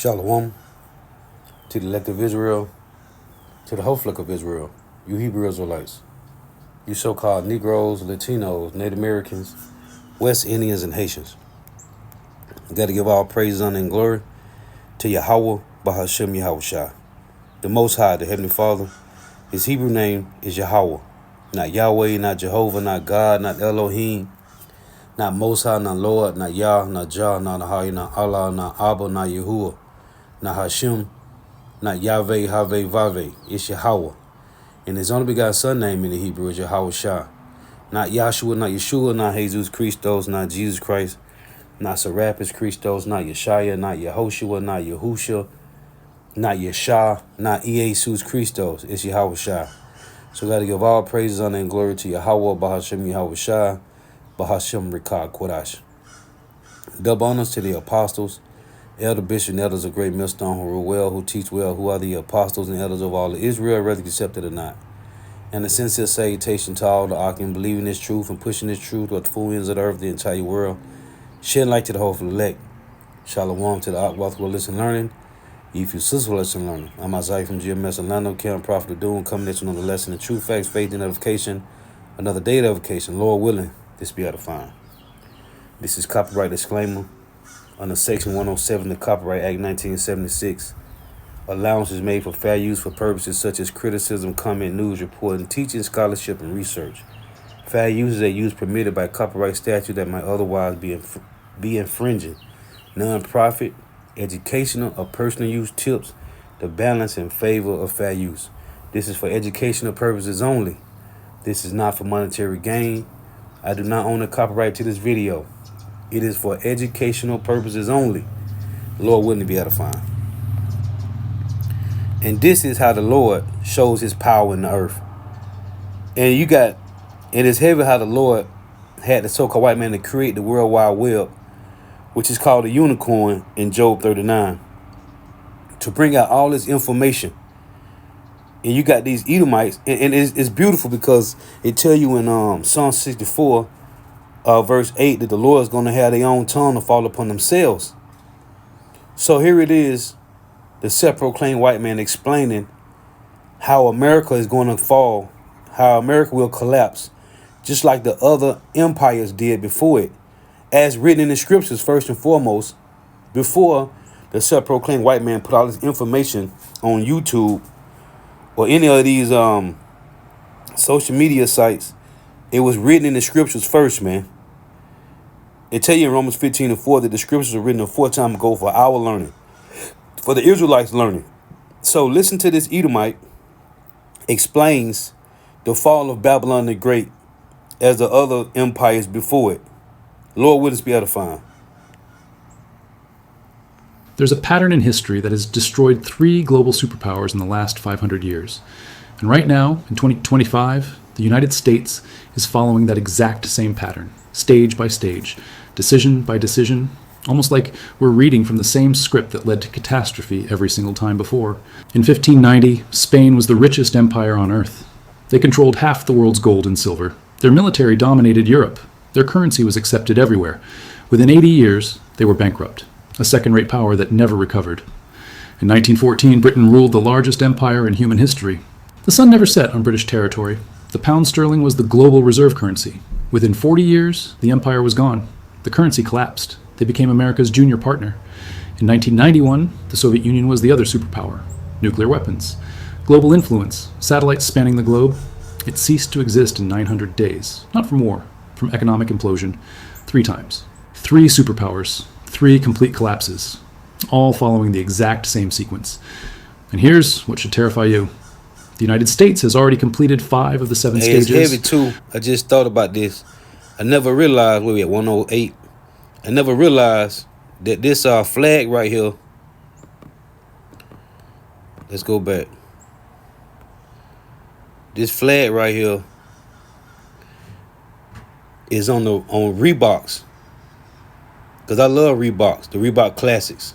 Shalom to the elect of Israel, to the whole flock of Israel, you Hebrew Israelites, you so-called Negroes, Latinos, Native Americans, West Indians, and Haitians. You got to give all praise, honor, and glory to Yahweh, Bahashem Yahushua, the Most High, the Heavenly Father. His Hebrew name is Yahweh, not Yahweh, not Jehovah, not God, not Elohim, not Most High, not Lord, not Yah, not Jah, not Ahai, not Allah, not Abba, not Yahuwah, not Hashem, not Yahweh, Haveh, Vaveh. It's Yahweh. And his only begotten son name in the Hebrew is Yahweh Shah. Not Yahshua, not Yeshua, not Jesus Christos, not Jesus Christ, not Serapis Christos, not Yeshaya, not Yehoshua, not Yahusha, not Yeshua, not Jesus Christos. It's Yahweh Shah. So we got to give all praises, honor, and glory to Yahweh, Bahashem Yahweh Shah, Bahashem Rikah Kodash. Double honors to the apostles, elder, bishop, and elders of great millstone who rule well, who teach well, who are the apostles and elders of all of Israel, whether accepted or not. And a sincere salutation to all the Akim believing this truth and pushing this truth to the full ends of the earth, the entire world, shedding light to the whole elect. Shalom to the Akwath will listen learning. If you sister will listen learning. I'm Isaiah from GMS Orlando, Camp Prophet of Doom, coming at you on the lesson of truth, facts, faith, and edification. Another day of edification. Lord willing, this be edifying. This is copyright disclaimer. Under Section 107 of the Copyright Act 1976, allowance is made for fair use for purposes such as criticism, comment, news, reporting, teaching, scholarship, and research. Fair use is a use permitted by copyright statute that might otherwise be infringing. Non-profit, educational, or personal use tips the balance in favor of fair use. This is for educational purposes only. This is not for monetary gain. I do not own the copyright to this video. It is for educational purposes only. Lord wouldn't be edifying. And this is how the Lord shows his power in the earth. And it is heavy how the Lord had the so-called white man to create the World Wide Web, which is called a unicorn in Job 39, to bring out all this information. And you got these Edomites, and it's beautiful because it tell you in Psalm 64, verse 8, that the Lord is going to have their own tongue to fall upon themselves. So here it is, the self-proclaimed white man explaining how America is going to fall, how America will collapse, just like the other empires did before it, as written in the scriptures first and foremost, before the self-proclaimed white man put all this information on YouTube or any of these social media sites. It was written in the scriptures first, man. It tell you in Romans 15:4 that the scriptures were written a time ago for our learning, for the Israelites' learning. So listen to this Edomite explains the fall of Babylon the Great as the other empires before it. Lord, would this be edifying? There's a pattern in history that has destroyed 3 global superpowers in the last 500 years. And right now, in 2025, the United States is following that exact same pattern, stage by stage, decision by decision, almost like we're reading from the same script that led to catastrophe every single time before. In 1590, Spain was the richest empire on earth. They controlled half the world's gold and silver. Their military dominated Europe. Their currency was accepted everywhere. Within 80 years, they were bankrupt, a second-rate power that never recovered. In 1914, Britain ruled the largest empire in human history. The sun never set on British territory. The pound sterling was the global reserve currency. Within 40 years, the empire was gone. The currency collapsed. They became America's junior partner. In 1991, the Soviet Union was the other superpower. Nuclear weapons, global influence, satellites spanning the globe. It ceased to exist in 900 days. Not from war, from economic implosion. 3 times. 3 superpowers, 3 complete collapses, all following the exact same sequence. And here's what should terrify you. The United States has already completed 5 of the 7 stages. It's heavy too. I just thought about this. I never realized, where we at 108. I never realized that this flag right here. Let's go back. This flag right here is on Reeboks. Because I love Reeboks, the Reebok Classics.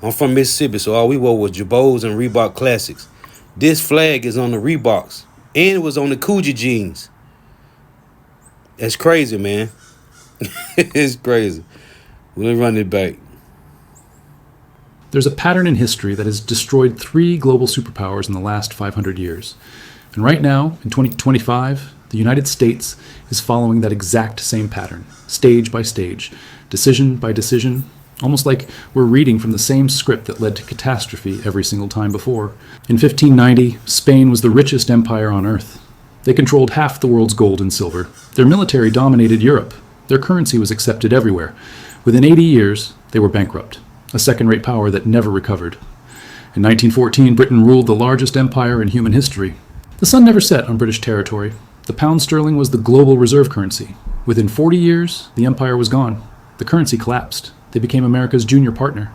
I'm from Mississippi, so all we wore was Jabos and Reebok Classics. This flag is on the Reeboks. And it was on the Coogee jeans. That's crazy, man. It's crazy. We'll run it back. There's a pattern in history that has destroyed three global superpowers in the last 500 years. And right now, in 2025, the United States is following that exact same pattern, stage by stage, decision by decision, almost like we're reading from the same script that led to catastrophe every single time before. In 1590, Spain was the richest empire on earth. They controlled half the world's gold and silver. Their military dominated Europe. Their currency was accepted everywhere. Within 80 years, they were bankrupt, a second-rate power that never recovered. In 1914, Britain ruled the largest empire in human history. The sun never set on British territory. The pound sterling was the global reserve currency. Within 40 years, the empire was gone. The currency collapsed. They became America's junior partner.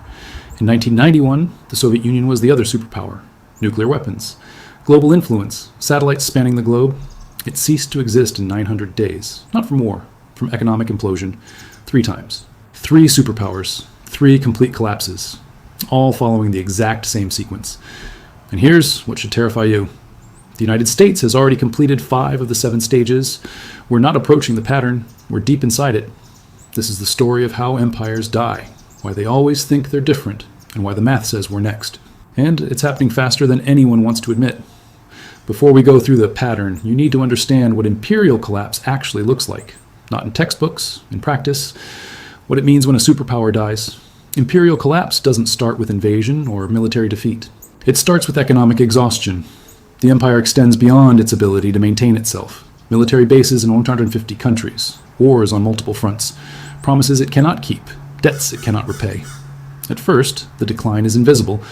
In 1991, the Soviet Union was the other superpower. Nuclear weapons, global influence, satellites spanning the globe. It ceased to exist in 900 days. Not from war, from economic implosion. 3 times. 3 superpowers. 3 complete collapses. All following the exact same sequence. And here's what should terrify you. The United States has already completed 5 of the 7 stages. We're not approaching the pattern. We're deep inside it. This is the story of how empires die, why they always think they're different, and why the math says we're next. And it's happening faster than anyone wants to admit. Before we go through the pattern, you need to understand what imperial collapse actually looks like. Not in textbooks, in practice, what it means when a superpower dies. Imperial collapse doesn't start with invasion or military defeat. It starts with economic exhaustion. The empire extends beyond its ability to maintain itself. Military bases in 150 countries, wars on multiple fronts, promises it cannot keep, debts it cannot repay. At first, the decline is invisible.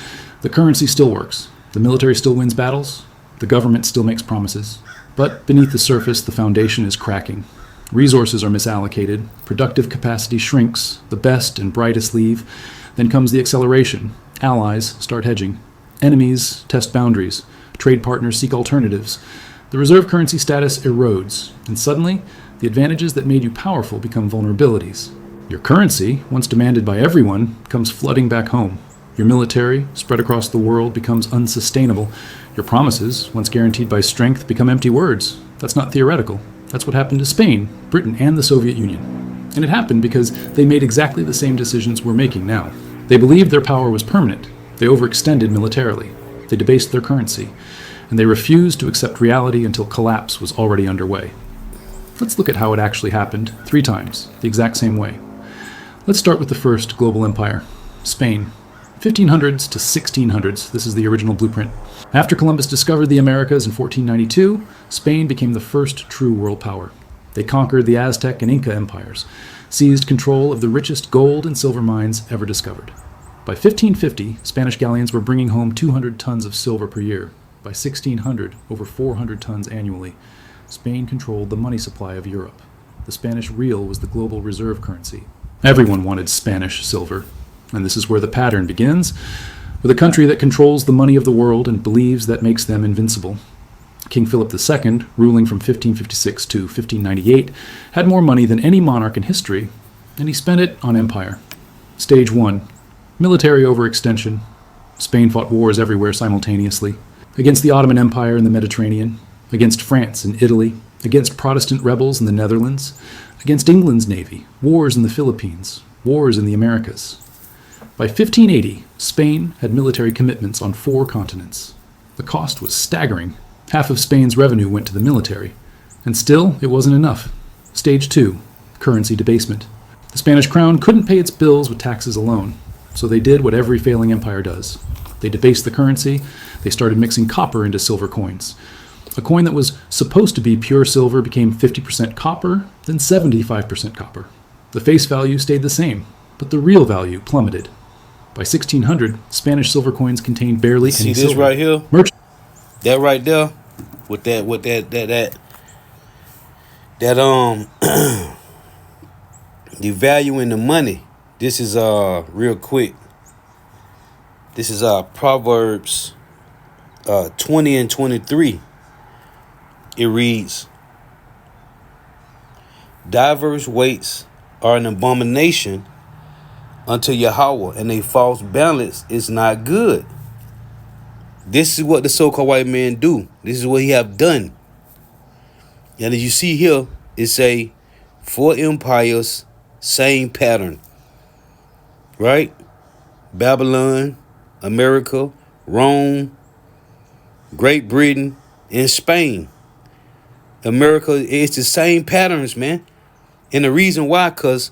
The currency still works. The military still wins battles. The government still makes promises. But beneath the surface, the foundation is cracking. Resources are misallocated. Productive capacity shrinks. The best and brightest leave. Then comes the acceleration. Allies start hedging. Enemies test boundaries. Trade partners seek alternatives. The reserve currency status erodes, and suddenly, the advantages that made you powerful become vulnerabilities. Your currency, once demanded by everyone, comes flooding back home. Your military, spread across the world, becomes unsustainable. Your promises, once guaranteed by strength, become empty words. That's not theoretical. That's what happened to Spain, Britain, and the Soviet Union. And it happened because they made exactly the same decisions we're making now. They believed their power was permanent. They overextended militarily. They debased their currency. And they refused to accept reality until collapse was already underway. Let's look at how it actually happened 3 times, the exact same way. Let's start with the first global empire, Spain. 1500s to 1600s, this is the original blueprint. After Columbus discovered the Americas in 1492, Spain became the first true world power. They conquered the Aztec and Inca empires, seized control of the richest gold and silver mines ever discovered. By 1550, Spanish galleons were bringing home 200 tons of silver per year. By 1600, over 400 tons annually. Spain controlled the money supply of Europe. The Spanish real was the global reserve currency. Everyone wanted Spanish silver. And this is where the pattern begins, with a country that controls the money of the world and believes that makes them invincible. King Philip II, ruling from 1556 to 1598, had more money than any monarch in history, and he spent it on empire. Stage 1. Military overextension. Spain fought wars everywhere simultaneously. Against the Ottoman Empire in the Mediterranean, against France and Italy, against Protestant rebels in the Netherlands, against England's navy, wars in the Philippines, wars in the Americas. By 1580, Spain had military commitments on 4 continents. The cost was staggering. Half of Spain's revenue went to the military. And still, it wasn't enough. Stage 2, currency debasement. The Spanish crown couldn't pay its bills with taxes alone, so they did what every failing empire does. They debased the currency. They started mixing copper into silver coins. A coin that was supposed to be pure silver became 50% copper, then 75% copper. The face value stayed the same, but the real value plummeted. By 1600, Spanish silver coins contained barely any silver. See this right here? That right there, with that devaluing the money. This is real quick. This is Proverbs 20 and 23. It reads, "Diverse weights are an abomination unto Yahweh, and a false balance is not good." This is what the so-called white man do. This is what he have done. And as you see here, it say 4 empires, same pattern. Right? Babylon, America, Rome, Great Britain, and Spain. America is the same patterns, man. And the reason why, because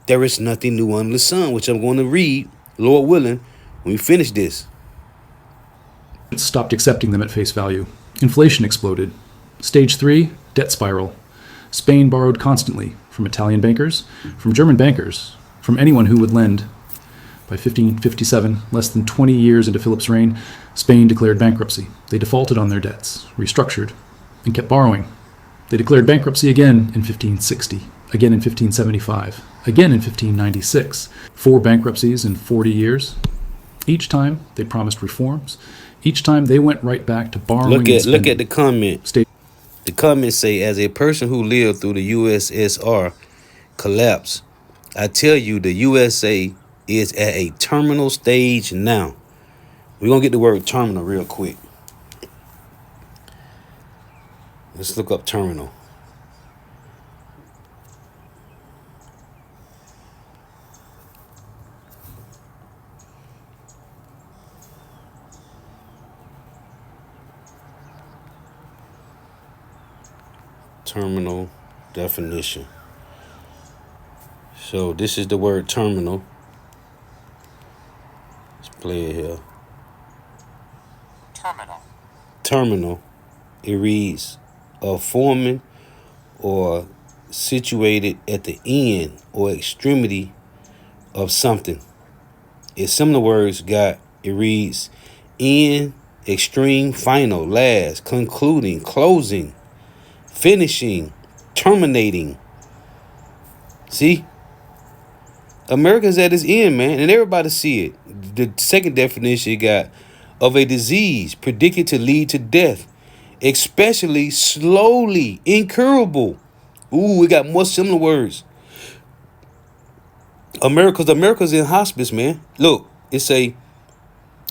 there is nothing new under the sun, which I'm going to read, Lord willing, when we finish this. Stopped accepting them at face value. Inflation exploded. Stage 3, debt spiral. Spain borrowed constantly from Italian bankers, from German bankers, from anyone who would lend. By 1557, less than 20 years into Philip's reign, Spain declared bankruptcy. They defaulted on their debts, restructured, and kept borrowing. They declared bankruptcy again in 1560, again in 1575, again in 1596. 4 bankruptcies in 40 years. Each time they promised reforms. Each time they went right back to borrowing and spending. Look at the comment. The comments say, as a person who lived through the USSR collapse, I tell you the USA is at a terminal stage now. We're going to get the word terminal real quick. Let's look up terminal. Terminal definition. So this is the word terminal. Let's play it here. Terminal. It reads a forming or situated at the end or extremity of something. In similar words, it reads end, extreme, final, last, concluding, closing, finishing, terminating. See? America's at its end, man, and everybody see it. The second definition you got of a disease predicted to lead to death, especially slowly, incurable. Ooh, we got more similar words. America's in hospice, man. Look, it's a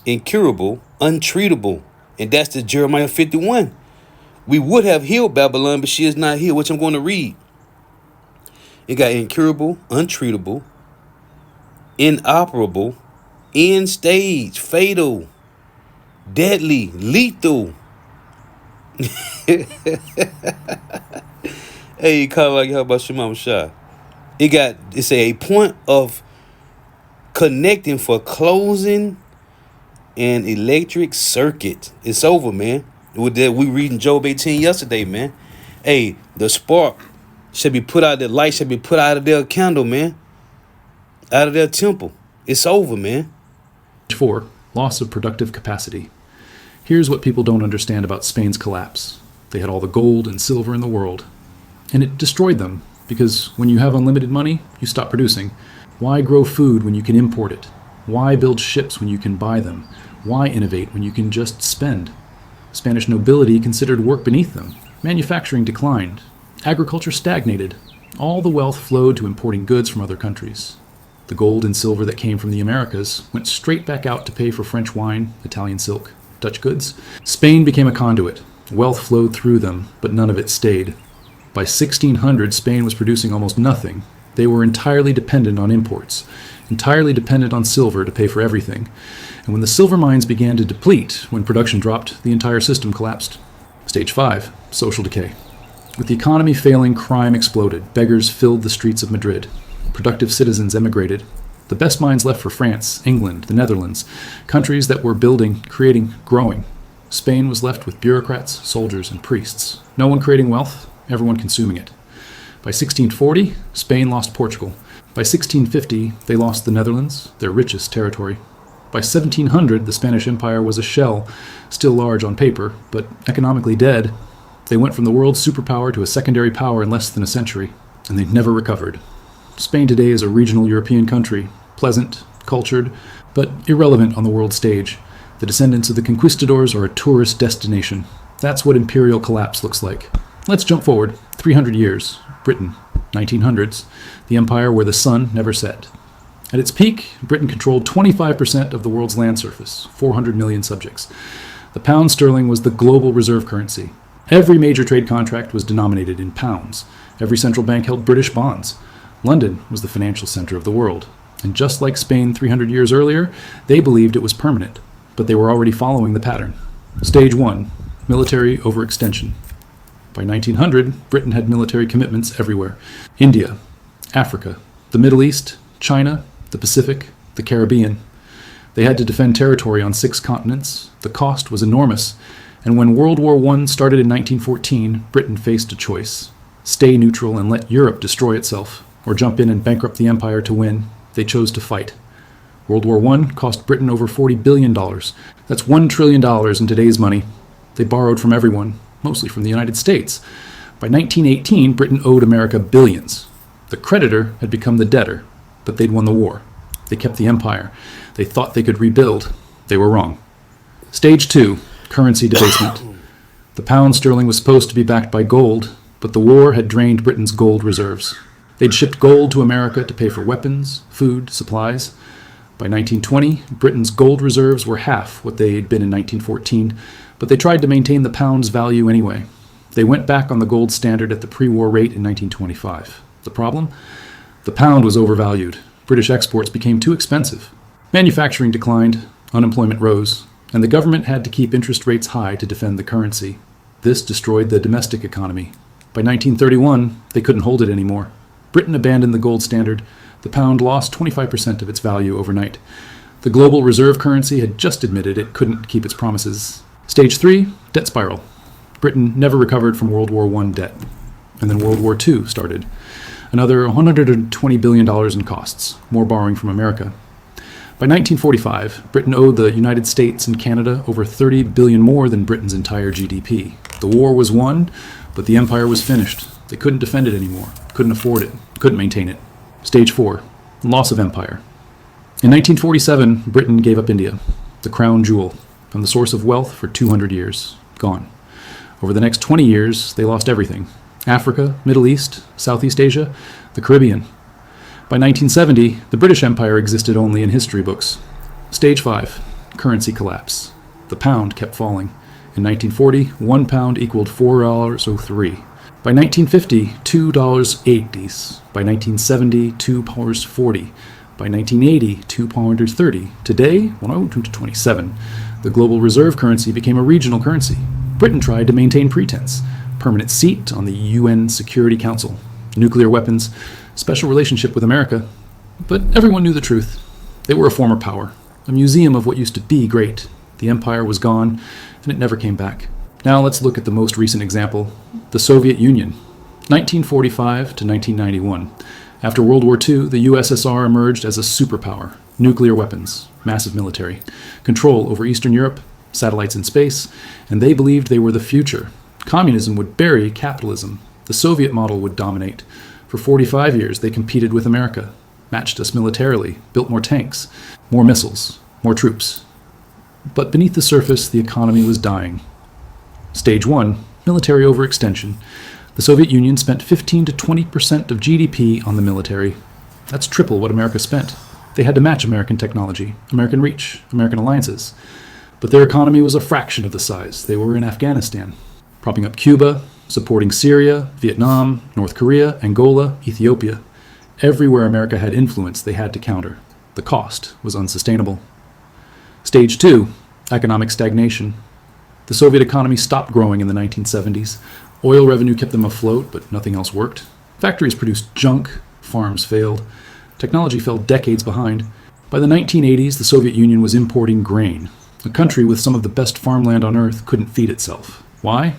incurable, untreatable, and that's the Jeremiah 51. We would have healed Babylon, but she is not healed, which I'm going to read. It got incurable, untreatable, inoperable, end stage, fatal, deadly, lethal. Hey, kind of like how about your mama Shah? It's a point of connecting for closing an electric circuit. It's over, man. With that, we reading Job 18 yesterday, man. Hey, the spark should be put out, the light should be put out of their candle, man. Out of their temple. It's over, man. 4. Loss of productive capacity. Here's what people don't understand about Spain's collapse. They had all the gold and silver in the world, and it destroyed them, because when you have unlimited money, you stop producing. Why grow food when you can import it? Why build ships when you can buy them? Why innovate when you can just spend? Spanish nobility considered work beneath them. Manufacturing declined. Agriculture stagnated. All the wealth flowed to importing goods from other countries. The gold and silver that came from the Americas went straight back out to pay for French wine, Italian silk, Dutch goods. Spain became a conduit. Wealth flowed through them, but none of it stayed. By 1600, Spain was producing almost nothing. They were entirely dependent on imports, entirely dependent on silver to pay for everything. And when the silver mines began to deplete, when production dropped, the entire system collapsed. Stage 5, social decay. With the economy failing, crime exploded. Beggars filled the streets of Madrid. Productive citizens emigrated. The best minds left for France, England, the Netherlands, countries that were building, creating, growing. Spain was left with bureaucrats, soldiers, and priests. No one creating wealth, everyone consuming it. By 1640, Spain lost Portugal. By 1650, they lost the Netherlands, their richest territory. By 1700, the Spanish Empire was a shell, still large on paper, but economically dead. They went from the world's superpower to a secondary power in less than a century, and they've never recovered. Spain today is a regional European country, pleasant, cultured, but irrelevant on the world stage. The descendants of the conquistadors are a tourist destination. That's what imperial collapse looks like. Let's jump forward 300 years. Britain, 1900s, the empire where the sun never set. At its peak, Britain controlled 25% of the world's land surface, 400 million subjects. The pound sterling was the global reserve currency. Every major trade contract was denominated in pounds. Every central bank held British bonds. London was the financial center of the world. And just like Spain 300 years earlier, they believed it was permanent, but they were already following the pattern. Stage 1, military overextension. By 1900, Britain had military commitments everywhere. India, Africa, the Middle East, China, the Pacific, the Caribbean. They had to defend territory on 6 continents. The cost was enormous. And when World War I started in 1914, Britain faced a choice. Stay neutral and let Europe destroy itself, or jump in and bankrupt the empire to win. They chose to fight. World War I cost Britain over $40 billion. That's $1 trillion in today's money. They borrowed from everyone, mostly from the United States. By 1918, Britain owed America billions. The creditor had become the debtor, but they'd won the war. They kept the empire. They thought they could rebuild. They were wrong. Stage 2, currency debasement. The pound sterling was supposed to be backed by gold, but the war had drained Britain's gold reserves. They'd shipped gold to America to pay for weapons, food, supplies. By 1920, Britain's gold reserves were half what they had been in 1914, but they tried to maintain the pound's value anyway. They went back on the gold standard at the pre-war rate in 1925. The problem? The pound was overvalued. British exports became too expensive. Manufacturing declined, unemployment rose, and the government had to keep interest rates high to defend the currency. This destroyed the domestic economy. By 1931, they couldn't hold it anymore. Britain abandoned the gold standard. The pound lost 25% of its value overnight. The global reserve currency had just admitted it couldn't keep its promises. Stage 3, debt spiral. Britain never recovered from World War I debt. And then World War II started. Another $120 billion in costs, more borrowing from America. By 1945, Britain owed the United States and Canada over $30 billion more than Britain's entire GDP. The war was won, but the empire was finished. They couldn't defend it anymore, couldn't afford it, couldn't maintain it. Stage 4, loss of empire. In 1947, Britain gave up India, the crown jewel, from the source of wealth for 200 years. Gone. Over the next 20 years, they lost everything. Africa, Middle East, Southeast Asia, the Caribbean. By 1970, the British Empire existed only in history books. Stage 5, currency collapse. The pound kept falling. In 1940, 1 pound equaled $4.03. By 1950, $2.80. By 1970, $2.40. By 1980, £2.30. Today, 127. The global reserve currency became a regional currency. Britain tried to maintain pretense. Permanent seat on the UN Security Council. Nuclear weapons. Special relationship with America. But everyone knew the truth. They were a former power. A museum of what used to be great. The empire was gone, and it never came back. Now let's look at the most recent example, the Soviet Union, 1945 to 1991. After World War II, the USSR emerged as a superpower, nuclear weapons, massive military, control over Eastern Europe, satellites in space, and they believed they were the future. Communism would bury capitalism. The Soviet model would dominate. For 45 years, they competed with America, matched us militarily, built more tanks, more missiles, more troops. But beneath the surface, the economy was dying. Stage 1, military overextension. The Soviet Union spent 15 to 20% of GDP on the military. That's triple what America spent. They had to match American technology, American reach, American alliances. But their economy was a fraction of the size. They were in Afghanistan, propping up Cuba, supporting Syria, Vietnam, North Korea, Angola, Ethiopia. Everywhere America had influence, they had to counter. The cost was unsustainable. Stage 2, economic stagnation. The Soviet economy stopped growing in the 1970s. Oil revenue kept them afloat, but nothing else worked. Factories produced junk, farms failed. Technology fell decades behind. By the 1980s, the Soviet Union was importing grain. A country with some of the best farmland on earth couldn't feed itself. Why?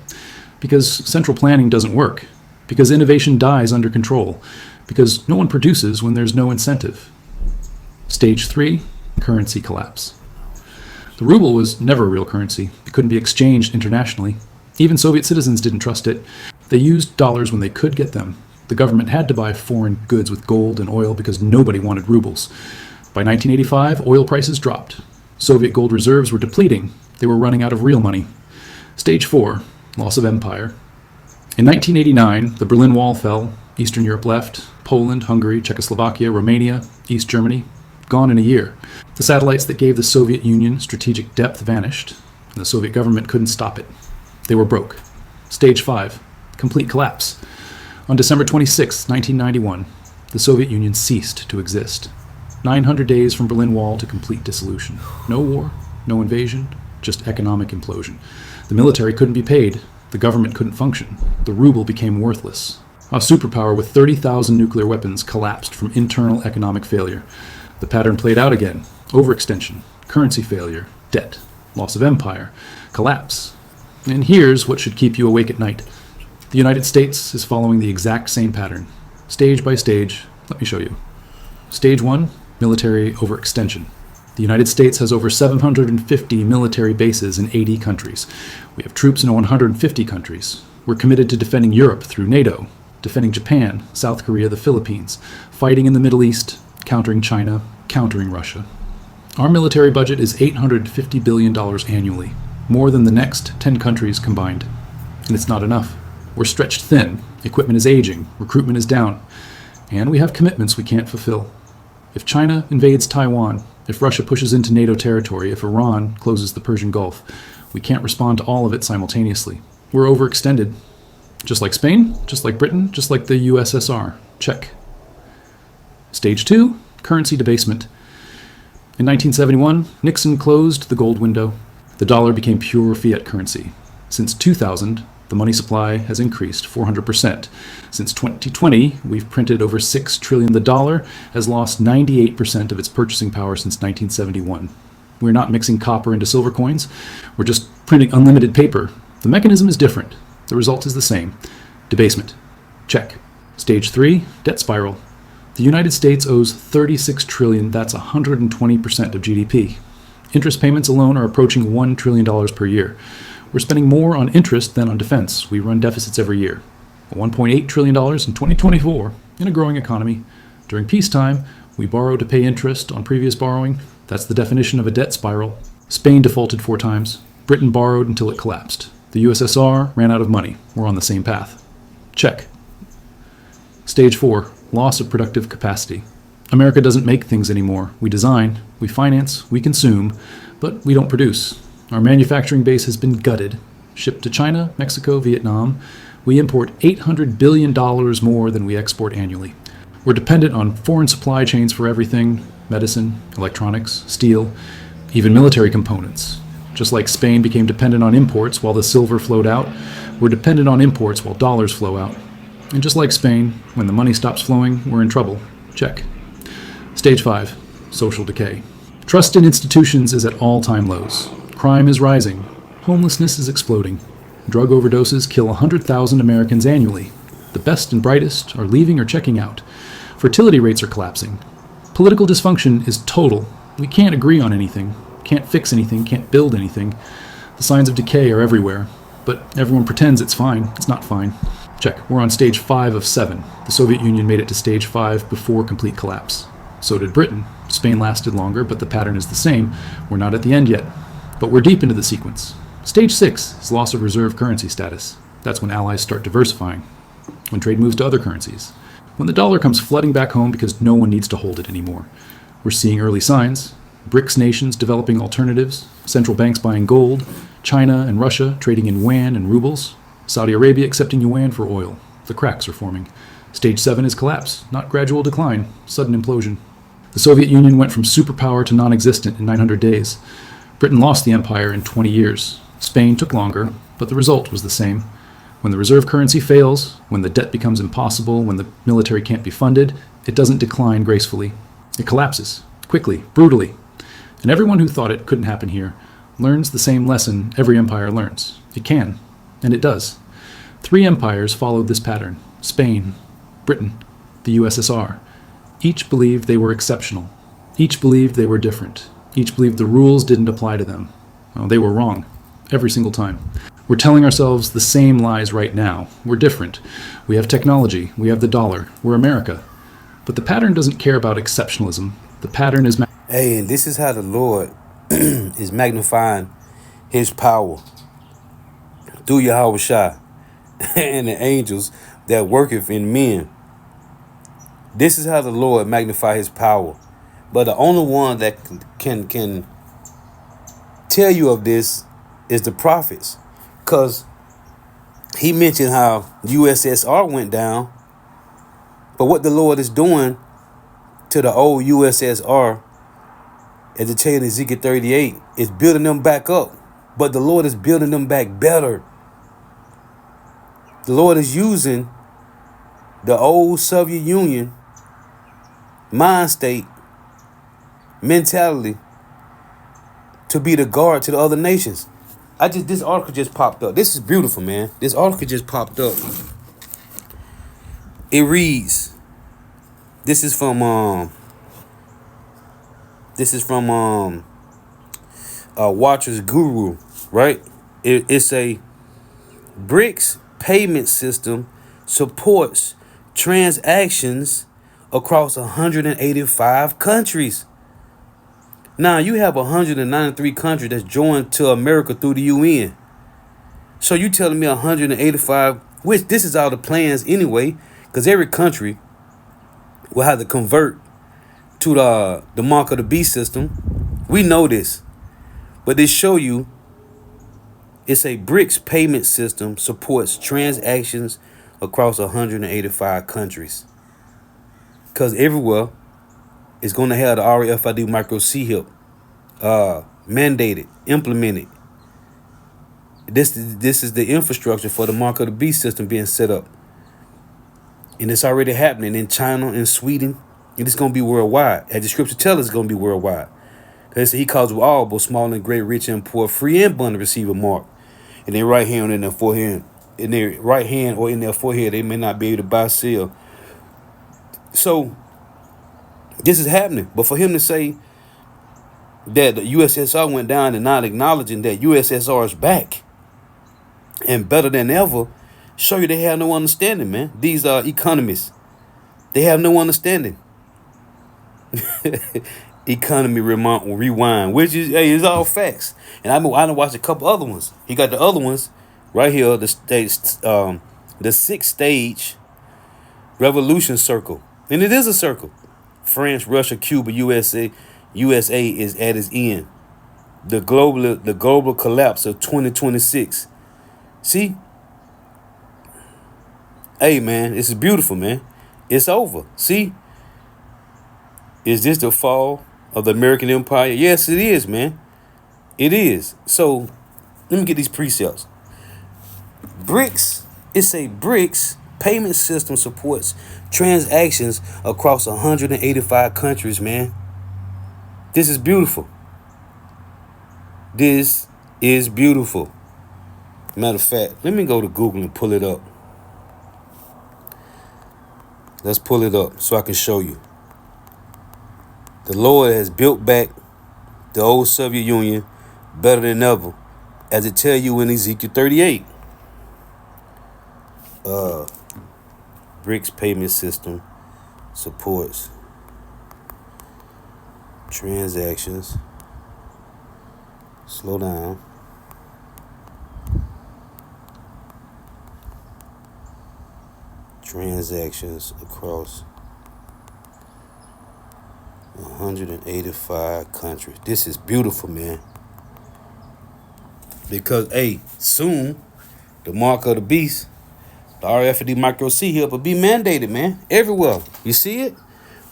Because central planning doesn't work. Because innovation dies under control. Because no one produces when there's no incentive. Stage 3, currency collapse. The ruble was never a real currency. It couldn't be exchanged internationally. Even Soviet citizens didn't trust it. They used dollars when they could get them. The government had to buy foreign goods with gold and oil because nobody wanted rubles. By 1985, oil prices dropped. Soviet gold reserves were depleting. They were running out of real money. Stage 4, loss of empire. In 1989, the Berlin Wall fell. Eastern Europe left. Poland, Hungary, Czechoslovakia, Romania, East Germany. Gone in a year. The satellites that gave the Soviet Union strategic depth vanished, and the Soviet government couldn't stop it. They were broke. Stage 5, complete collapse. On December 26, 1991, the Soviet Union ceased to exist. 900 days from Berlin Wall to complete dissolution. No war, no invasion, just economic implosion. The military couldn't be paid. The government couldn't function. The ruble became worthless. A superpower with 30,000 nuclear weapons collapsed from internal economic failure. The pattern played out again. Overextension, currency failure, debt, loss of empire, collapse. And here's what should keep you awake at night. The United States is following the exact same pattern. Stage by stage, let me show you. Stage 1, military overextension. The United States has over 750 military bases in 80 countries. We have troops in 150 countries. We're committed to defending Europe through NATO, defending Japan, South Korea, the Philippines, fighting in the Middle East, countering China, countering Russia. Our military budget is $850 billion annually, more than the next 10 countries combined. And it's not enough. We're stretched thin, equipment is aging, recruitment is down, and we have commitments we can't fulfill. If China invades Taiwan, if Russia pushes into NATO territory, if Iran closes the Persian Gulf, we can't respond to all of it simultaneously. We're overextended. Just like Spain, just like Britain, just like the USSR. Check. Stage 2, currency debasement. In 1971, Nixon closed the gold window. The dollar became pure fiat currency. Since 2000, the money supply has increased 400%. Since 2020, we've printed over $6 trillion. The dollar has lost 98% of its purchasing power since 1971. We're not mixing copper into silver coins. We're just printing unlimited paper. The mechanism is different. The result is the same. Debasement. Check. Stage 3, debt spiral. The United States owes $36 trillion. That's 120% of GDP. Interest payments alone are approaching $1 trillion per year. We're spending more on interest than on defense. We run deficits every year. $1.8 trillion in 2024 in a growing economy. During peacetime, we borrow to pay interest on previous borrowing. That's the definition of a debt spiral. Spain defaulted 4 times. Britain borrowed until it collapsed. The USSR ran out of money. We're on the same path. Check. Stage 4, loss of productive capacity. America doesn't make things anymore. We design, we finance, we consume, but we don't produce. Our manufacturing base has been gutted. Shipped to China, Mexico, Vietnam, we import $800 billion more than we export annually. We're dependent on foreign supply chains for everything: medicine, electronics, steel, even military components. Just like Spain became dependent on imports while the silver flowed out, we're dependent on imports while dollars flow out. And just like Spain, when the money stops flowing, we're in trouble. Check. Stage 5, social decay. Trust in institutions is at all-time lows. Crime is rising. Homelessness is exploding. Drug overdoses kill 100,000 Americans annually. The best and brightest are leaving or checking out. Fertility rates are collapsing. Political dysfunction is total. We can't agree on anything, can't fix anything, can't build anything. The signs of decay are everywhere, but everyone pretends it's fine. It's not fine. Check. We're on stage 5 of 7. The Soviet Union made it to stage 5 before complete collapse. So did Britain. Spain lasted longer, but the pattern is the same. We're not at the end yet, but we're deep into the sequence. Stage 6 is loss of reserve currency status. That's when allies start diversifying, when trade moves to other currencies, when the dollar comes flooding back home because no one needs to hold it anymore. We're seeing early signs. BRICS nations developing alternatives, central banks buying gold, China and Russia trading in yuan and rubles, Saudi Arabia accepting yuan for oil. The cracks are forming. Stage 7 is collapse, not gradual decline, sudden implosion. The Soviet Union went from superpower to non-existent in 900 days. Britain lost the empire in 20 years. Spain took longer, but the result was the same. When the reserve currency fails, when the debt becomes impossible, when the military can't be funded, it doesn't decline gracefully. It collapses, quickly, brutally. And everyone who thought it couldn't happen here learns the same lesson every empire learns. It can, and it does. 3 empires followed this pattern: Spain, Britain, the USSR. Each believed they were exceptional. Each believed they were different. Each believed the rules didn't apply to them. Well, they were wrong, every single time. We're telling ourselves the same lies right now. We're different. We have technology. We have the dollar. We're America. But the pattern doesn't care about exceptionalism. The pattern is... Hey, and this is how the Lord is magnifying his power through Yahweh Shai and the angels that worketh in men. This is how the Lord magnify his power. But the only one that can tell you of this is the prophets. Because he mentioned how USSR went down. But what the Lord is doing to the old USSR, as it tells in Ezekiel 38, is building them back up. But the Lord is building them back better. The Lord is using the old Soviet Union mind state, mentality, to be the guard to the other nations. This article just popped up. This is beautiful, man. This article just popped up. It reads, this is from Watcher's Guru, right? It's a BRICS payment system supports transactions across 185 countries. Now, you have 193 countries that's joined to America through the UN. So you telling me 185, which this is all the plans anyway, because every country will have to convert to the mark of the beast system. We know this. But they show you it's a BRICS payment system supports transactions across 185 countries. Because everywhere is going to have the RFID micro chip mandated, implemented. This is the infrastructure for the mark of the beast system being set up. And it's already happening in China and Sweden. And it's going to be worldwide. As the scripture tells us, it's going to be worldwide. Because he calls all, both small and great, rich and poor, free and bond to receive a mark. In their right hand or in their forehead. In their right hand or in their forehead, they may not be able to buy sell. So this is happening. But for him to say that the USSR went down and not acknowledging that USSR is back and better than ever, show you they have no understanding, man. These are economists. They have no understanding. Economy rewind, which is, hey, it's all facts. And I done watched a couple other ones. He got the other ones right here. The sixth stage revolution circle, and it is a circle. France, Russia, Cuba, USA is at its end. The global collapse of 2026. See, hey man, this is beautiful, man. It's over. See, is this the fall of the American empire? Yes, it is, man. It is. So let me get these precepts. BRICS. It's a BRICS payment system supports transactions across 185 countries, man. This is beautiful. This is beautiful. Matter of fact, let me go to Google and pull it up. Let's pull it up so I can show you. The Lord has built back the old Soviet Union better than ever, as it tell you in Ezekiel 38. BRICS payment system supports transactions. Slow down. Transactions across 185 countries. This is beautiful, man. Because, hey, soon the mark of the beast, the RFID micro chip will be mandated, man, everywhere. You see it?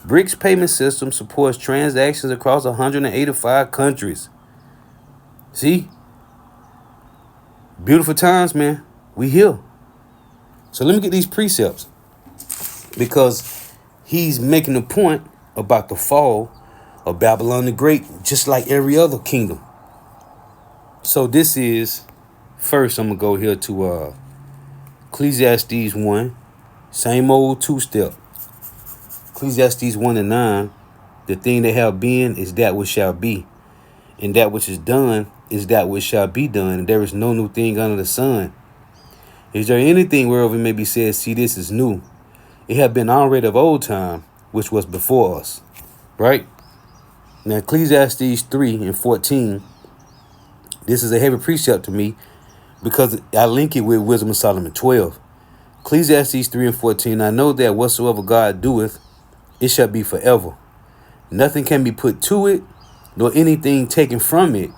BRICS payment system supports transactions across 185 countries. See? Beautiful times, man. We here. So let me get these precepts. Because he's making a point about the fall of Babylon the Great, just like every other kingdom. So this is, first I'm going to go here to Ecclesiastes 1. Same old two-step. Ecclesiastes 1:9. The thing that have been is that which shall be. And that which is done is that which shall be done. And there is no new thing under the sun. Is there anything whereof it may be said, see, this is new? It had been already of old time, which was before us. Right? Now, Ecclesiastes 3:14. This is a heavy precept to me because I link it with Wisdom of Solomon 12. Ecclesiastes 3:14. I know that whatsoever God doeth, it shall be forever. Nothing can be put to it, nor anything taken from it.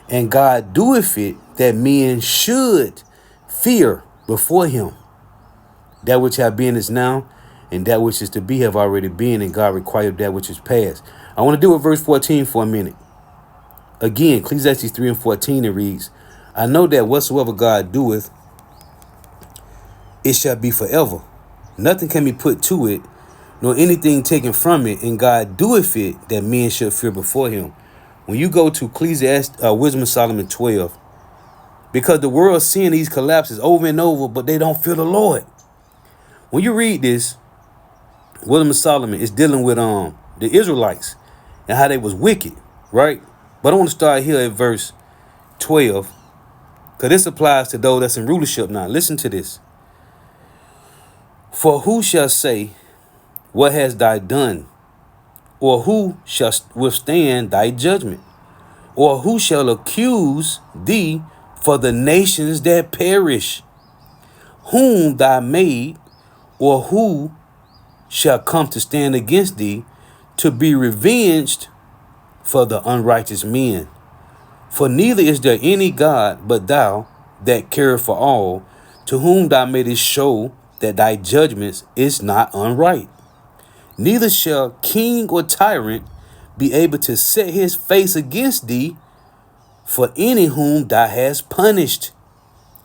And God doeth it that men should fear before him. That which have been is now, and that which is to be have already been, and God required that which is past. I want to deal with verse 14 for a minute. Again, Ecclesiastes 3 and 14, it reads, I know that whatsoever God doeth, it shall be forever. Nothing can be put to it, nor anything taken from it, and God doeth it, that men should fear before him. When you go to Ecclesiastes, Wisdom of Solomon 12, because the world's seeing these collapses over and over, but they don't fear the Lord. When you read this, Wisdom of Solomon is dealing with the Israelites and how they was wicked, right? But I want to start here at verse 12, because this applies to those that's in rulership now. Listen to this. For who shall say, what hast thou done? Or who shall withstand thy judgment? Or who shall accuse thee for the nations that perish? Whom thou made, or who shall come to stand against thee to be revenged for the unrighteous men? For neither is there any God but thou, that careth for all, to whom thou madest show that thy judgments is not unright. Neither shall king or tyrant be able to set his face against thee for any whom thou hast punished.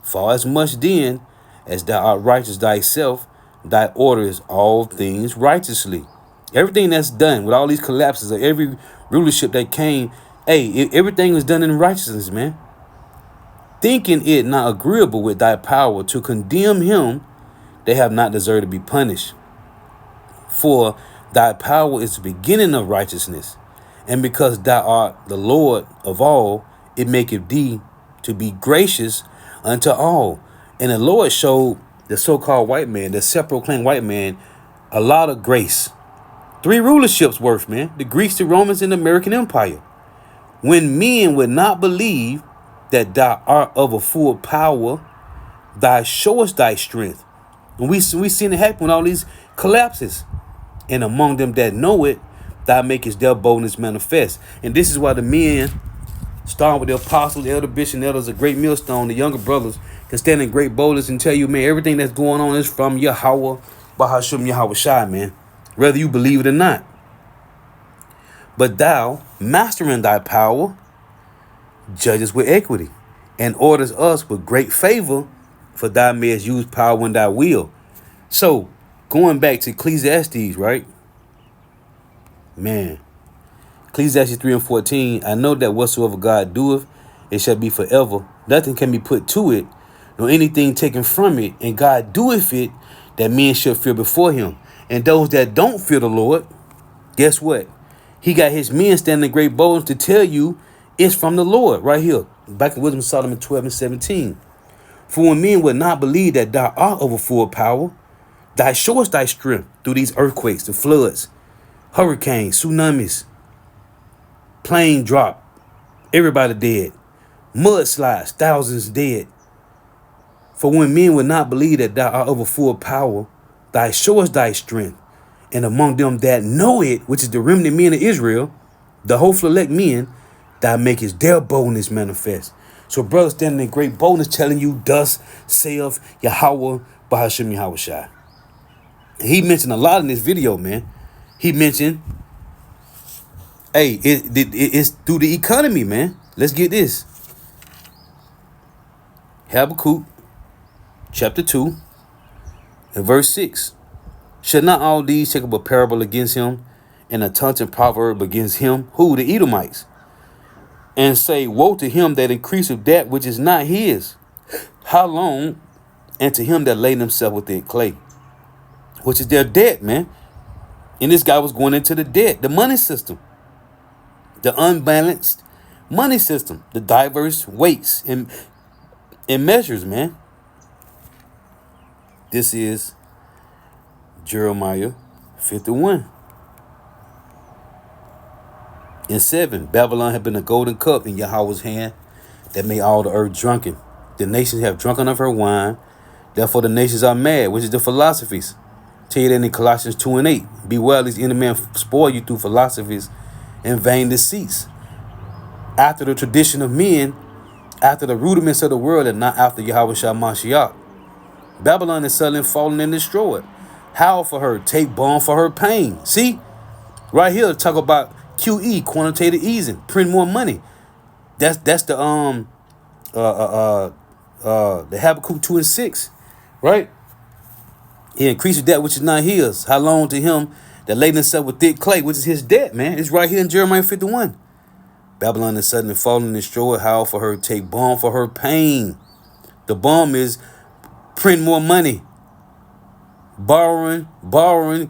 For as much then as thou art righteous thyself, thy orderest all things righteously. Everything that's done with all these collapses of every rulership that came, everything was done in righteousness, man. Thinking it not agreeable with thy power to condemn him, they have not deserved to be punished. For thy power is the beginning of righteousness, and because thou art the Lord of all, it maketh thee to be gracious unto all. And the Lord showed the so-called white man, the self-proclaimed white man, a lot of grace. 3 rulerships worth, man. The Greeks, the Romans, and the American Empire. When men would not believe that thou art of a full power, thou showest thy strength. And we seen it happen with all these collapses. And among them that know it, thou makest their boldness manifest. And this is why the men, starting with the apostles, the elder bishops, and elders, a great millstone, the younger brothers, can stand in great boldness and tell you, man, everything that's going on is from Yahweh, Bahasham Yahweh Shai, man. Whether you believe it or not. But thou, mastering thy power, judges with equity, and orders us with great favor, for thou mayest use power when thou will. So, going back to Ecclesiastes, right? Man, Ecclesiastes 3 and 14, I know that whatsoever God doeth, it shall be forever. Nothing can be put to it, nor anything taken from it. And God doeth it, that men should fear before him. And those that don't fear the Lord, guess what? He got his men standing in great boldness to tell you it's from the Lord, right here. Back in Wisdom of Solomon 12 and 17. For when men would not believe that thou art of a full power, thou showest thy strength through these earthquakes, the floods, hurricanes, tsunamis, plane drop, everybody dead, mudslides, thousands dead. For when men would not believe that thou art of a full power, thou showest thy strength, and among them that know it, which is the remnant men of Israel, the hopeful elect men, thou makest their boldness manifest. So brothers standing in great boldness telling you, thus saith Yahweh Bahasham Yahweh Shai. He mentioned a lot in this video, man. He mentioned, it's through the economy, man. Let's get this. Habakkuk chapter 2 and verse 6. Shall not all these take up a parable against him, and a taunting proverb against him? Who? The Edomites. And say, woe to him that increaseth that which is not his. How long? And to him that laid himself with the clay, which is their debt, man. And this guy was going into the debt, the money system, the unbalanced money system, the diverse weights and measures, man. This is Jeremiah 51. In 7, Babylon had been a golden cup in Yahweh's hand that made all the earth drunken. The nations have drunken of her wine. Therefore the nations are mad, which is the philosophies. Tell you that in Colossians 2 and 8. Beware lest any man spoil you through philosophies and vain deceits, after the tradition of men, after the rudiments of the world, and not after Yahweh Shah Mashiach. Babylon is suddenly fallen and destroyed, howl for her, take balm for her pain. See, right here, talk about QE, quantitative easing, print more money. That's the the Habakkuk 2:6, right? He increases that which is not his. How long to him that laden himself with thick clay, which is his debt, man. It's right here in Jeremiah 51. Babylon is suddenly fallen and destroyed. Howl for her, take balm for her pain. The balm is print more money. Borrowing,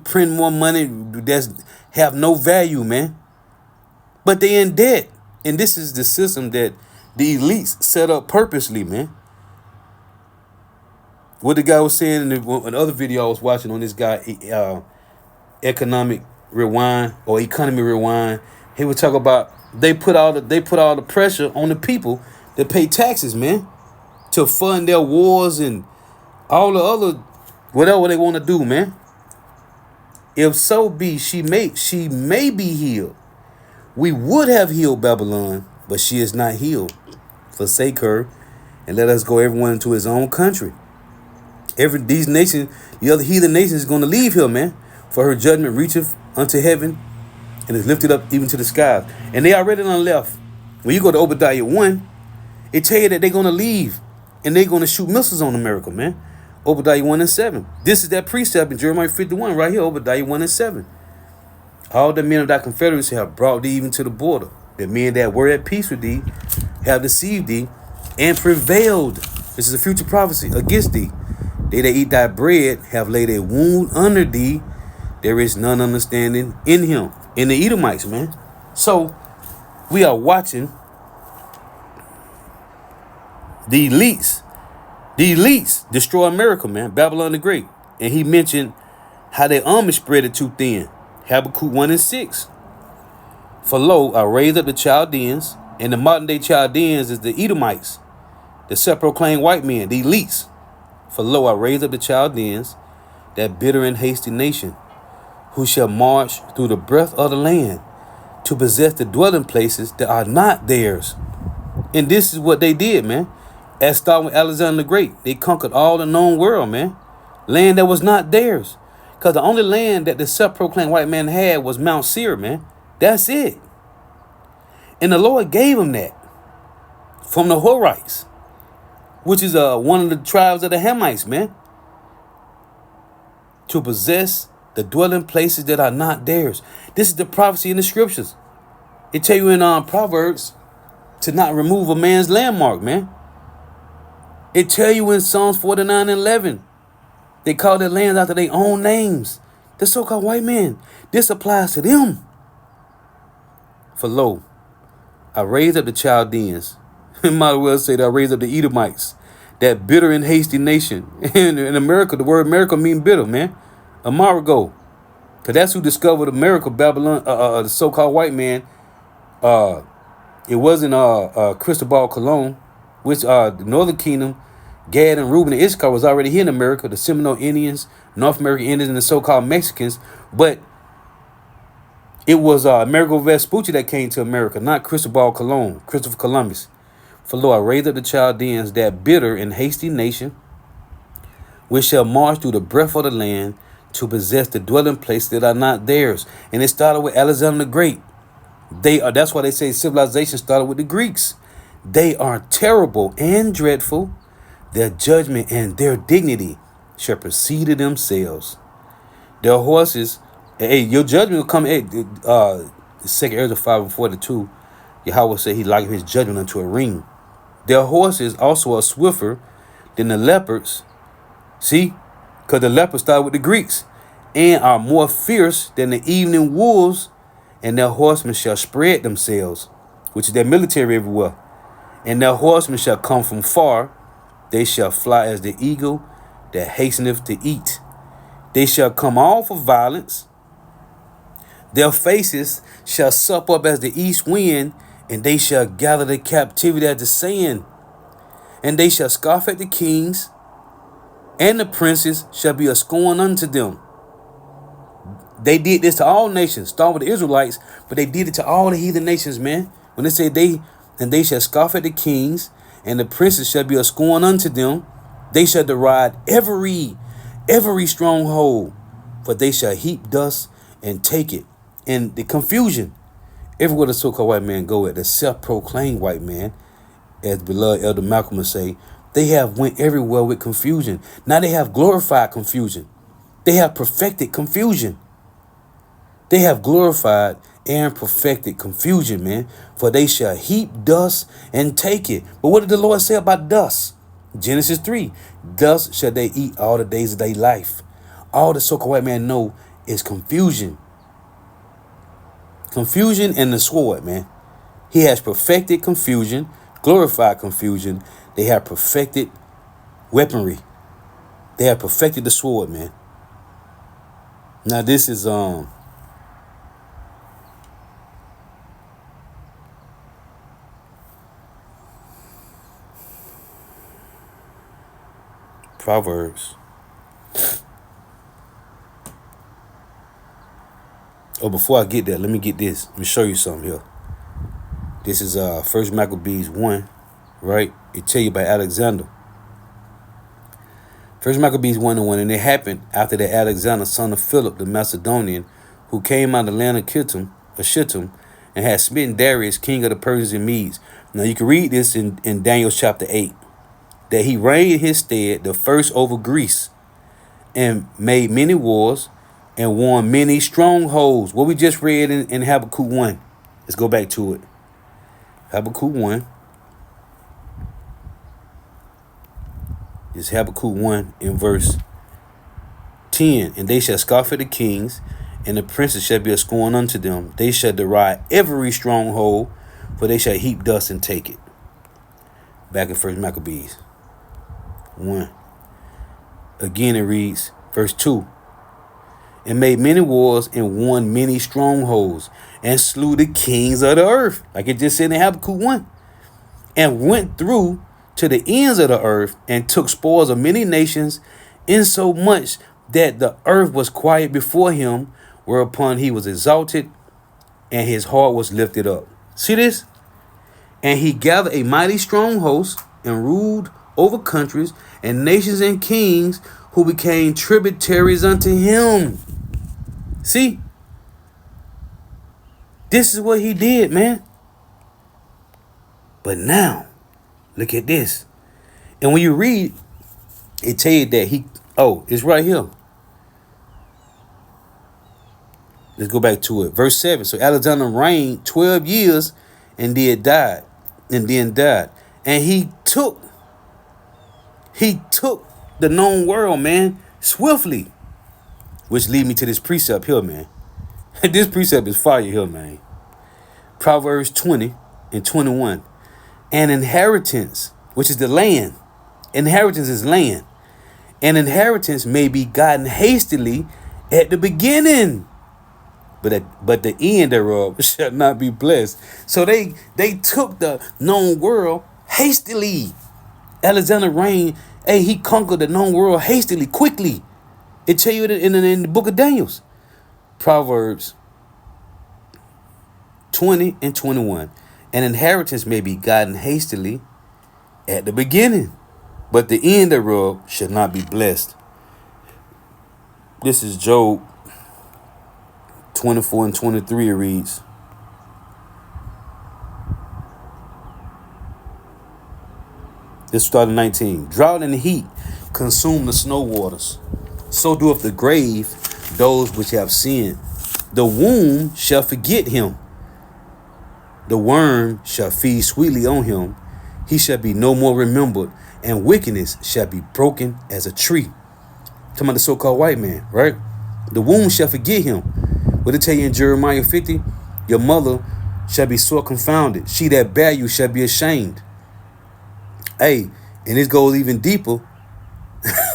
print more money that's have no value, man. But they in debt. And this is the system that the elites set up purposely, man. What the guy was saying in another video I was watching on this guy, Economic Rewind or Economy Rewind, he would talk about they put all the pressure on the people that pay taxes, man, to fund their wars and all the other whatever they want to do, man. If so be she may be healed. We would have healed Babylon, but she is not healed. Forsake her and let us go everyone into his own country. These nations, the other heathen nations is going to leave here, man. For her judgment reacheth unto heaven and is lifted up even to the skies. And they already done left. When you go to Obadiah 1, it tell you that they're going to leave and they're going to shoot missiles on America, man. Obadiah 1:7. This is that precept in Jeremiah 51 right here, Obadiah 1:7. All the men of thy confederacy have brought thee even to the border. The men that were at peace with thee have deceived thee and prevailed. This is a future prophecy against thee. They that eat thy bread have laid a wound under thee. There is none understanding in him. In the Edomites, man. So we are watching the elites destroy America, man. Babylon the Great. And he mentioned how their army spread it too thin. Habakkuk 1:6. For lo, I raised up the Chaldeans, and the modern day Chaldeans is the Edomites, the self-proclaimed white men, the elites. For lo, I raised up the Chaldeans, that bitter and hasty nation, who shall march through the breadth of the land to possess the dwelling places that are not theirs. And this is what they did, man. As starting with Alexander the Great, they conquered all the known world, man. Land that was not theirs. Because the only land that the self-proclaimed white man had was Mount Seir, man. That's it. And the Lord gave him that from the Horites, which is one of the tribes of the Hamites, man, to possess the dwelling places that are not theirs. This is the prophecy in the scriptures. It tell you in Proverbs to not remove a man's landmark, man. It tell you in Psalms 49:11. They call their lands after their own names. The so-called white men. This applies to them. For lo, I raised up the Chaldeans. Might as well say that I raised up the Edomites. That bitter and hasty nation. In America, the word America means bitter, man. Amerigo. Because that's who discovered America, Babylon, the so-called white man. It wasn't Cristobal Colon, which the Northern Kingdom, Gad and Reuben and Issachar was already here in America, the Seminole Indians, North American Indians, and the so-called Mexicans. But it was Amerigo Vespucci that came to America, not Cristobal Colon, Christopher Columbus. For lo, I raised up the Chaldeans, that bitter and hasty nation, which shall march through the breadth of the land to possess the dwelling places that are not theirs. And it started with Alexander the Great. That's why they say civilization started with the Greeks. They are terrible and dreadful. Their judgment and their dignity shall proceed to themselves. Their horses, hey, your judgment will come. Hey, 2 Ezra 5:42, Yahweh said he likened his judgment unto a ring. Their horses also are swifter than the leopards. See, because the leopards started with the Greeks, and are more fierce than the evening wolves, and their horsemen shall spread themselves, which is their military everywhere. And their horsemen shall come from far. They shall fly as the eagle that hasteneth to eat. They shall come all for violence. Their faces shall sup up as the east wind, and they shall gather the captivity as the sand. And they shall scoff at the kings, and the princes shall be a scorn unto them. They did this to all nations, starting with the Israelites, but they did it to all the heathen nations, man. When they say they shall scoff at the kings, and the princes shall be a scorn unto them. They shall deride every stronghold for they shall heap dust and take it. And the confusion, everywhere the so-called white man go at, the self-proclaimed white man, as beloved Elder Malcolm would say, they have went everywhere with confusion. Now they have glorified confusion. They have perfected confusion. They have glorified and perfected confusion, man. For they shall heap dust and take it. But what did the Lord say about dust? Genesis 3. Dust shall they eat all the days of their life. All the so-called white man know is confusion. Confusion and the sword, man. He has perfected confusion, glorified confusion. They have perfected weaponry. They have perfected the sword, man. Now this is Proverbs. Oh, before I get there, let me get this. Let me show you something here. This is First Maccabees 1, right? It tell you about Alexander. First Maccabees 1:1, and it happened after that Alexander, son of Philip the Macedonian, who came out of the land of Shittim, and had smitten Darius, king of the Persians and Medes. Now you can read this in Daniel chapter 8. That he reigned in his stead, the first over Greece, and made many wars, and won many strongholds. What we just read in Habakkuk 1. Let's go back to it. Habakkuk 1. It's Habakkuk 1 in verse 10. And they shall scoff at the kings, and the princes shall be a scorn unto them. They shall deride every stronghold, for they shall heap dust and take it. Back in First Maccabees 1. Again it reads, verse 2. And made many wars and won many strongholds and slew the kings of the earth. Like it just said in Habakkuk 1. And went through to the ends of the earth and took spoils of many nations, insomuch that the earth was quiet before him, whereupon he was exalted and his heart was lifted up. See this? And he gathered a mighty strong host and ruled over countries and nations and kings who became tributaries unto him. See? This is what he did, man. But now, look at this. And when you read, it tell you that it's right here. Let's go back to it. Verse 7. So Alexander reigned 12 years and then died. And he took the known world, man, swiftly. Which lead me to this precept here, man. This precept is fire here, man. Proverbs 20 and 21. An inheritance, which is the land. Inheritance is land. An inheritance may be gotten hastily at the beginning, but the end thereof shall not be blessed. So they took the known world hastily. Alexander reigned. Hey, he conquered the known world hastily, quickly. It tell you in the book of Daniel. Proverbs 20 and 21. An inheritance may be gotten hastily at the beginning, but the end thereof shall not be blessed. This is Job 24 and 23. It reads, this started 19. Drought and heat consume the snow waters. So doeth the grave those which have sinned. The womb shall forget him. The worm shall feed sweetly on him. He shall be no more remembered, and wickedness shall be broken as a tree. Talking about the so-called white man, right? The womb shall forget him. What it tell you in Jeremiah 50? Your mother shall be sore confounded. She that bare you shall be ashamed. Hey, and this goes even deeper.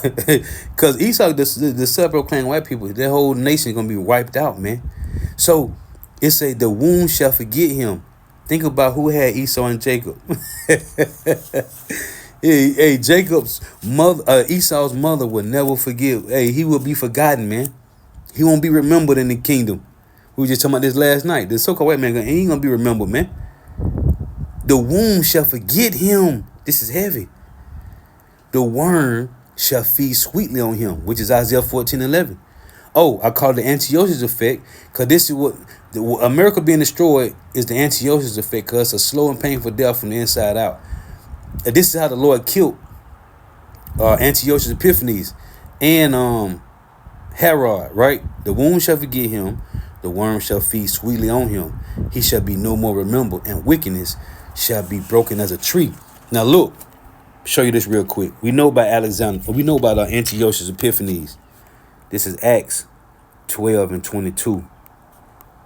Because Esau, the self-proclaimed white people, their whole nation is going to be wiped out, man. So it say the womb shall forget him. Think about who had Esau and Jacob. hey, Jacob's mother, Esau's mother will never forgive. Hey, he will be forgotten, man. He won't be remembered in the kingdom. We were just talking about this last night. The so-called white man, he ain't going to be remembered, man. The womb shall forget him. This is heavy. The worm shall feed sweetly on him, which is Isaiah 14:11. Oh, I call it the Antiochus effect because this is what America being destroyed is the Antiochus effect because it's a slow and painful death from the inside out. And this is how the Lord killed Antiochus Epiphanes and Herod, right? The wound shall forget him, the worm shall feed sweetly on him. He shall be no more remembered, and wickedness shall be broken as a tree. Now look, show you this real quick. We know about Alexander, we know about Antiochus Epiphanes. This is Acts 12 and 22.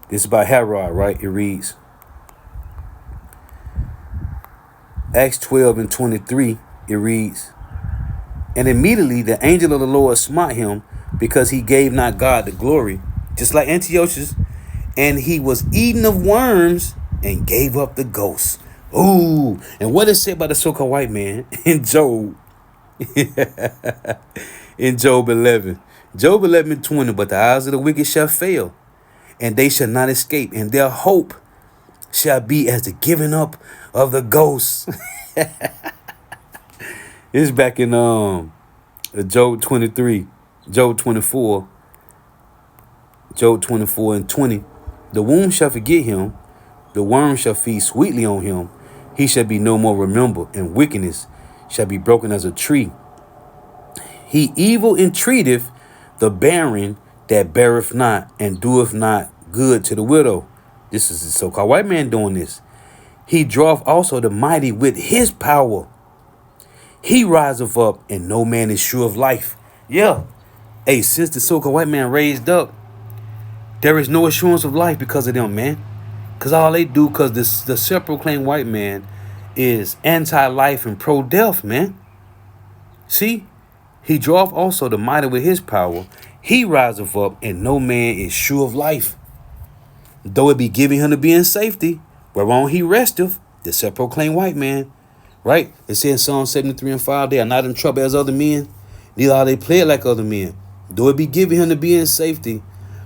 This is about Herod, right? It reads, Acts 12 and 23, it reads, and immediately the angel of the Lord smote him because he gave not God the glory, just like Antiochus, and he was eaten of worms and gave up the ghost. Ooh, and what is said about the so-called white man in Job, in Job 11. Job 11 and 20, but the eyes of the wicked shall fail, and they shall not escape, and their hope shall be as the giving up of the ghost. It's back in Job 23, Job 24, Job 24 and 20. The womb shall forget him, the worm shall feed sweetly on him. He shall be no more remembered, and wickedness shall be broken as a tree. He evil entreateth the barren that beareth not, and doeth not good to the widow. This is the so-called white man doing this. He draweth also the mighty with his power. He riseth up, and no man is sure of life. Yeah. Hey, since the so-called white man raised up, there is no assurance of life because of them, man. Because all they do, because the self-proclaimed white man is anti-life and pro-death, man. See? He draweth also the mighty with his power. He riseth up, and no man is sure of life. Though it be given him to be in safety, whereon he resteth, the self-proclaimed white man. Right? It says in Psalm 73 and 5, they are not in trouble as other men, neither are they plagued like other men. Though it be given him to be in safety,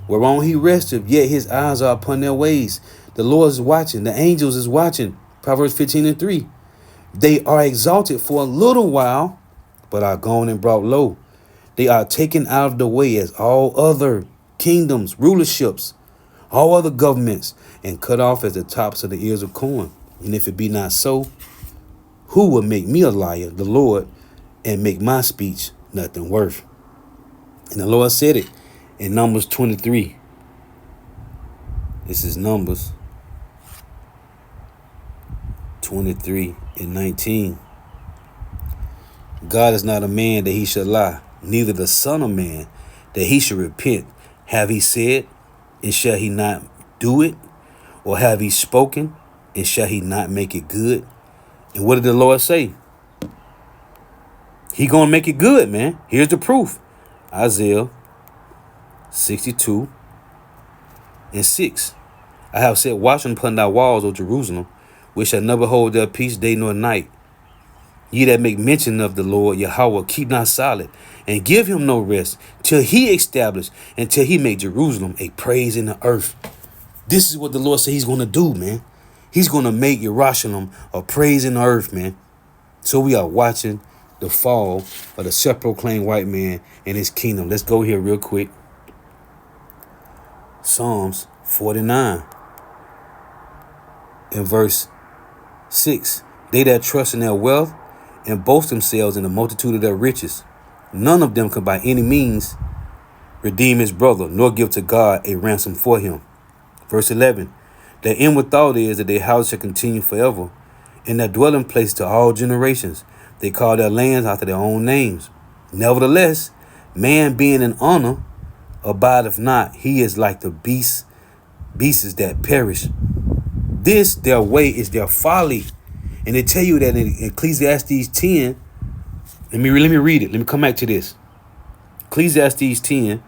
whereon he resteth, yet his eyes are upon their ways. The Lord is watching, the angels is watching. Proverbs 15 and 3. They are exalted for a little while, but are gone and brought low. They are taken out of the way as all other kingdoms, rulerships, all other governments, and cut off as the tops of the ears of corn. And if it be not so, who will make me a liar, the Lord, and make my speech nothing worth? And the Lord said it in Numbers 23. This is Numbers 23 and 19. God is not a man that he should lie, neither the son of man that he should repent. Have he said, and shall he not do it? Or have he spoken, and shall he not make it good? And what did the Lord say? He gonna make it good, man. Here's the proof. Isaiah 62 and 6. I have set watchmen upon thy walls, O Jerusalem, which shall never hold their peace day nor night. Ye that make mention of the Lord Yahweh, keep not silent, and give him no rest, till he establish, and till he make Jerusalem a praise in the earth. This is what the Lord said he's going to do, man. He's going to make Jerusalem a praise in the earth, man. So we are watching the fall of the self-proclaimed white man and his kingdom. Let's go here real quick. Psalms 49 in verse 6. They that trust in their wealth and boast themselves in the multitude of their riches, none of them can by any means redeem his brother, nor give to God a ransom for him. Verse 11. Their inward thought is that their house shall continue forever, and their dwelling place to all generations. They call their lands after their own names. Nevertheless, man being in honor abideth not. He is like the beasts that perish. This their way is their folly. And they tell you that in Ecclesiastes 10, let me read it. Let me come back to this. Ecclesiastes 10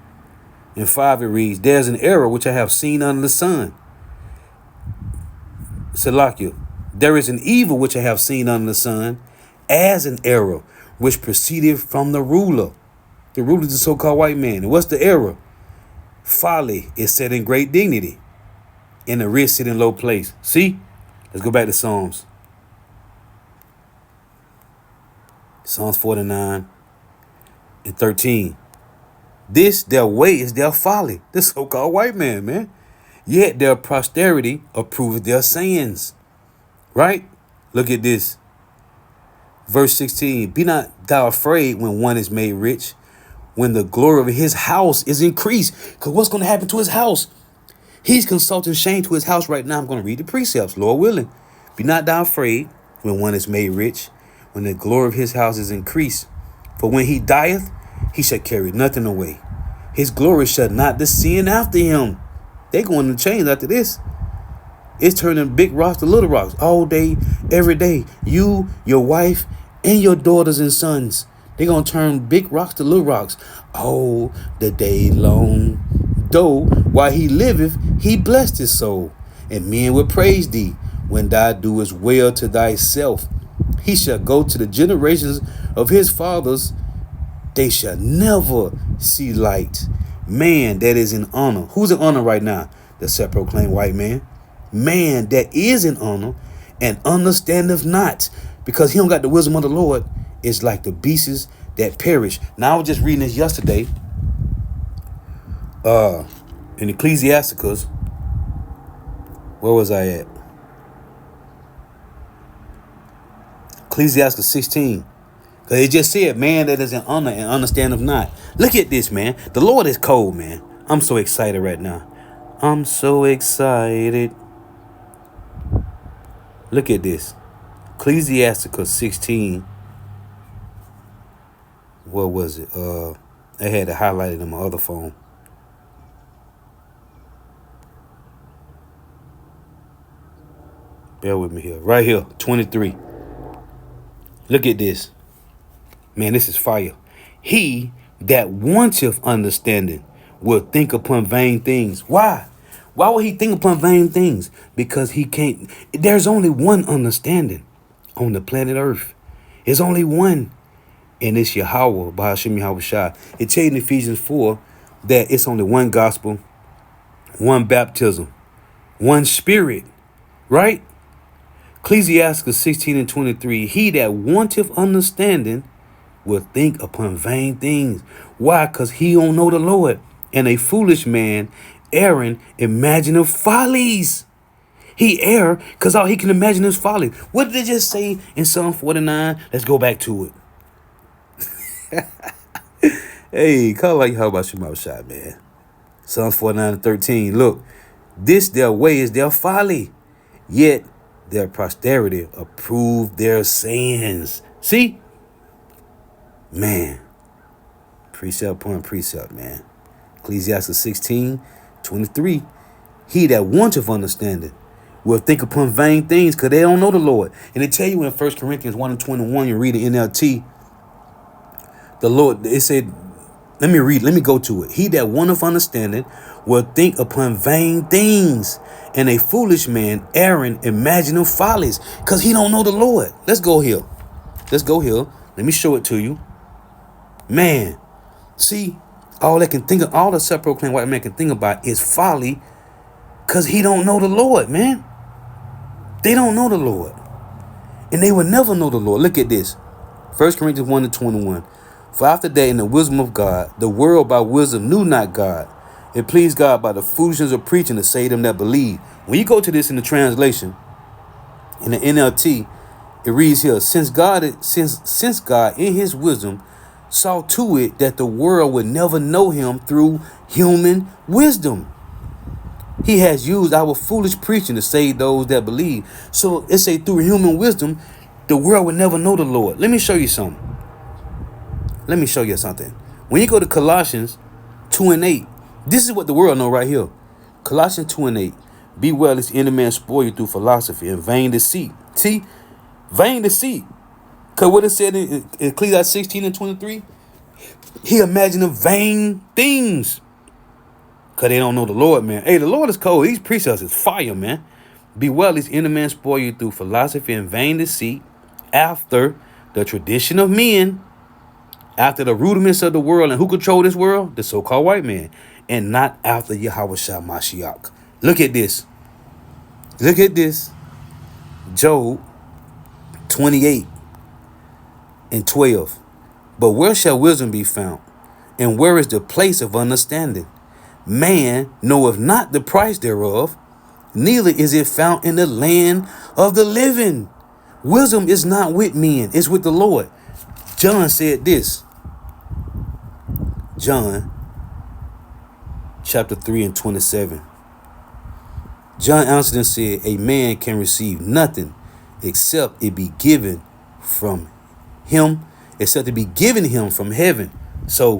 and 5, it reads, there's an error which I have seen under the sun. Salakia, there is an evil which I have seen under the sun, as an error which proceeded from the ruler. The ruler is the so-called white man. And what's the error? Folly is set in great dignity, and the rich sit in low place. See? Let's go back to Psalms. Psalms 49 and 13. This their way is their folly. This so-called white man. Yet their posterity approveth their sayings. Right? Look at this. Verse 16. Be not thou afraid when one is made rich, when the glory of his house is increased. Because what's going to happen to his house? He's consulting shame to his house right now. I'm going to read the precepts, Lord willing. Be not thou afraid when one is made rich, when the glory of his house is increased. For when he dieth, he shall carry nothing away. His glory shall not descend after him. They going to change after this. It's turning big rocks to little rocks all day, every day. You, your wife, and your daughters and sons. They're going to turn big rocks to little rocks all the day long. Though while he liveth, he blessed his soul. And men will praise thee when thou doest well to thyself. He shall go to the generations of his fathers. They shall never see light. Man that is in honor. Who's in honor right now? The self-proclaimed white man. Man that is in honor and understandeth not, because he don't got the wisdom of the Lord, is like the beasts that perish. Now I was just reading this yesterday. In Ecclesiasticus. Where was I at? Ecclesiasticus 16. Because it just said, man that is in honor and understandeth not. Look at this, man. The Lord is cold, man. I'm so excited right now. I'm so excited. Look at this. Ecclesiasticus 16. What was it? I had it highlighted on my other phone. Bear with me here. Right here, 23. Look at this. Man, this is fire. He that wanteth understanding will think upon vain things. Why? Why would he think upon vain things? Because he can't. There's only one understanding on the planet Earth. There's only one. And it's Yahweh, Bahashim Yahweh Shai. It tells in Ephesians 4 that it's only one gospel, one baptism, one spirit. Right? Ecclesiasticus 16 and 23. He that wanteth understanding will think upon vain things. Why? Because he don't know the Lord. And a foolish man, Aaron, imagineth follies. He err because all he can imagine is folly. What did it just say in Psalm 49? Let's go back to it. Hey, call like how about your mouth shot, man. Psalm 49 and 13. Look, this their way is their folly, yet their posterity approve their sayings. See? Man. Precept upon precept, man. Ecclesiastes 16, 23. He that wanteth understanding will think upon vain things, because they don't know the Lord. And they tell you in 1 Corinthians 1 and 21, you read the NLT, the Lord, it said, let me go to it. He that wanteth understanding will think upon vain things, and a foolish man, Aaron, imagining follies, because he don't know the Lord. Let's go here. Let me show it to you. Man, see, all the self-proclaimed white man can think about is folly, because he don't know the Lord, man. They don't know the Lord. And they will never know the Lord. Look at this. 1 Corinthians 1 and 21. For after that, in the wisdom of God, the world by wisdom knew not God. It pleased God by the foolishness of preaching to save them that believe. When you go to this in the translation, in the NLT, it reads here, since God in his wisdom saw to it that the world would never know him through human wisdom, he has used our foolish preaching to save those that believe. So it say through human wisdom, the world would never know the Lord. Let me show you something. When you go to Colossians 2 and 8, this is what the world know right here. Colossians 2 and 8. Be well lest any man spoil you through philosophy and vain deceit. See? Vain deceit. Because what it said in Ecclesiastes 16 and 23, he imagined vain things. Because they don't know the Lord, man. Hey, the Lord is cold. These precepts is fire, man. Be well lest any man spoil you through philosophy and vain deceit, after the tradition of men, after the rudiments of the world. And who control this world? The so-called white man. And not after Yahweh Shah Mashiach. Look at this. Job 28 and 12. But where shall wisdom be found? And where is the place of understanding? Man knoweth not the price thereof, neither is it found in the land of the living. Wisdom is not with men, it's with the Lord. John said this. John chapter 3 and 27. John answered and said, a man can receive nothing except it be given from him, except it be given him from heaven. So,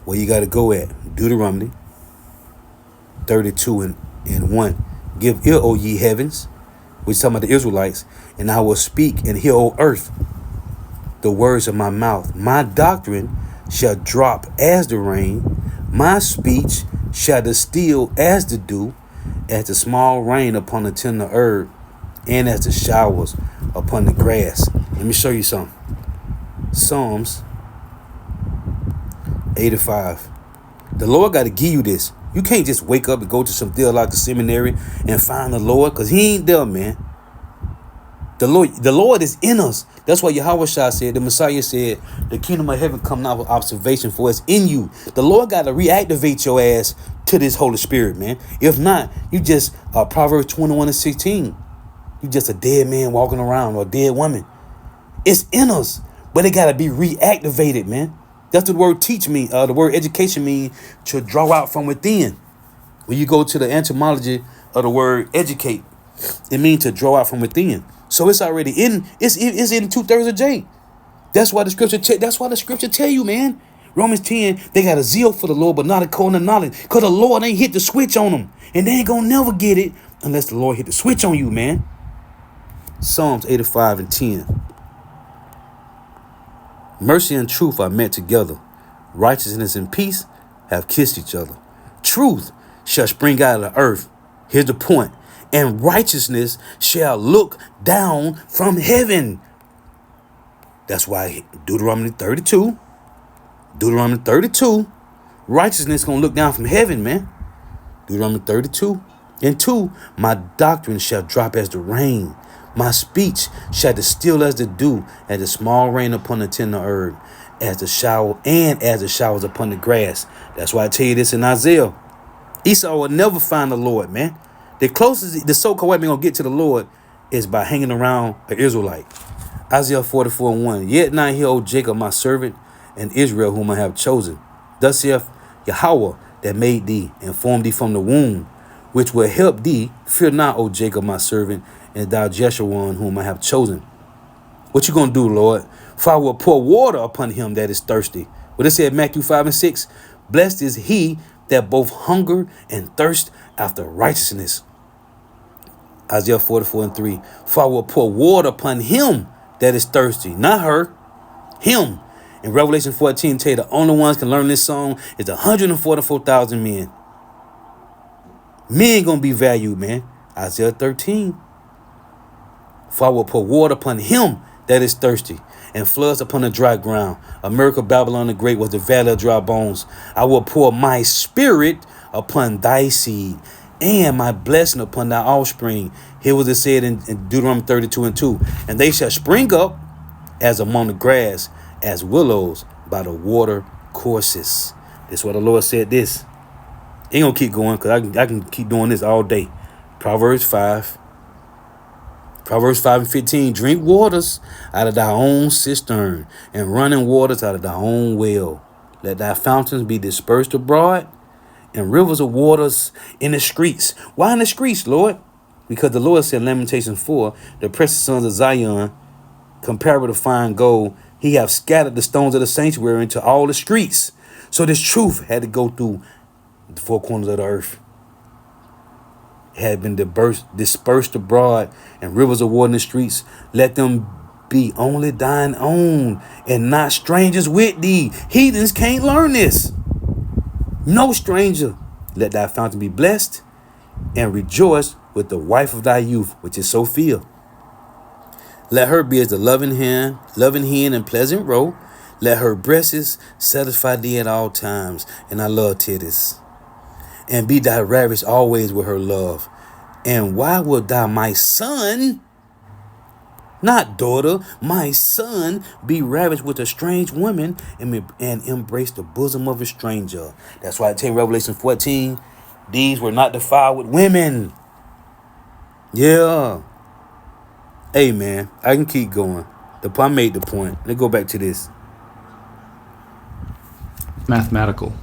where you got to go at? Deuteronomy 32 and 1. Give ear, O ye heavens, which is talking about the Israelites, and I will speak, and hear, O earth, the words of my mouth. My doctrine shall drop as the rain, my speech shall distill as the dew, as the small rain upon the tender herb, and as the showers upon the grass. Let me show you something. Psalms 85. The Lord got to give you this. You can't just wake up and go to some theological seminary and find the Lord, because he ain't there, man. The Lord is in us. That's why Yahweh Shah said, the Messiah said, the kingdom of heaven come not with observation, for it's in you. The Lord got to reactivate your ass to this Holy Spirit, man. If not, you just Proverbs 21 and 16. You just a dead man walking around, or a dead woman. It's in us, but it got to be reactivated, man. That's what the word teach me. The word education means to draw out from within. When you go to the etymology of the word educate, it means to draw out from within. So it's already in. It's in 2/3 of J. That's why the scripture tell you, man. Romans 10, they got a zeal for the Lord, but not according to knowledge. Because the Lord ain't hit the switch on them. And they ain't gonna never get it unless the Lord hit the switch on you, man. Psalms 85 and 10. Mercy and truth are met together. Righteousness and peace have kissed each other. Truth shall spring out of the earth. Here's the point. And righteousness shall look down from heaven. That's why Deuteronomy 32, righteousness gonna look down from heaven, man. Deuteronomy 32 and 2, my doctrine shall drop as the rain. My speech shall distill as the dew, as the small rain upon the tender herb, as the showers upon the grass. That's why I tell you this in Isaiah. Esau will never find the Lord, man. The closest the so-called white man gonna get to the Lord is by hanging around an Israelite. Isaiah 44 and 1. Yet not hear, O Jacob, my servant, and Israel, whom I have chosen. Thus saith Yahweh, that made thee and formed thee from the womb, which will help thee. Fear not, O Jacob, my servant, and thou Jeshurun, whom I have chosen. What you gonna do, Lord? For I will pour water upon him that is thirsty. What it said, Matthew 5 and 6. Blessed is he that both hunger and thirst after righteousness. Isaiah 44 and 3. For I will pour water upon him that is thirsty. Not her. Him. In Revelation 14, tell you the only ones can learn this song is 144,000 men. Men gonna be valued, man. Isaiah 13. For I will pour water upon him that is thirsty, and floods upon the dry ground. America, Babylon the Great was the valley of dry bones. I will pour my spirit upon thy seed, and my blessing upon thy offspring. Here was it said in Deuteronomy 32 and 2. And they shall spring up as among the grass, as willows by the water courses. This is what the Lord said this. Ain't gonna keep going, because I can keep doing this all day. Proverbs 5 and 15. Drink waters out of thy own cistern, and running waters out of thy own well. Let thy fountains be dispersed abroad, and rivers of waters in the streets. Why in the streets, Lord? Because the Lord said in Lamentations 4, the precious sons of Zion, comparable to fine gold, he have scattered the stones of the sanctuary into all the streets. So this truth had to go through the four corners of the earth. It had been dispersed abroad, and rivers of water in the streets. Let them be only thine own, and not strangers with thee. Heathens can't learn this. No stranger. Let thy fountain be blessed, and rejoice with the wife of thy youth, which is Sophia. Let her be as the loving hen and pleasant roe. Let her breasts satisfy thee at all times. And I love titties. And be thou ravished always with her love. And why wilt thou, my son, not daughter, my son, be ravished with a strange woman and embrace the bosom of a stranger. That's why I tell you, Revelation 14, these were not defiled with women. Yeah. Hey, man, I can keep going. I made the point. Let's go back to this. Mathematical.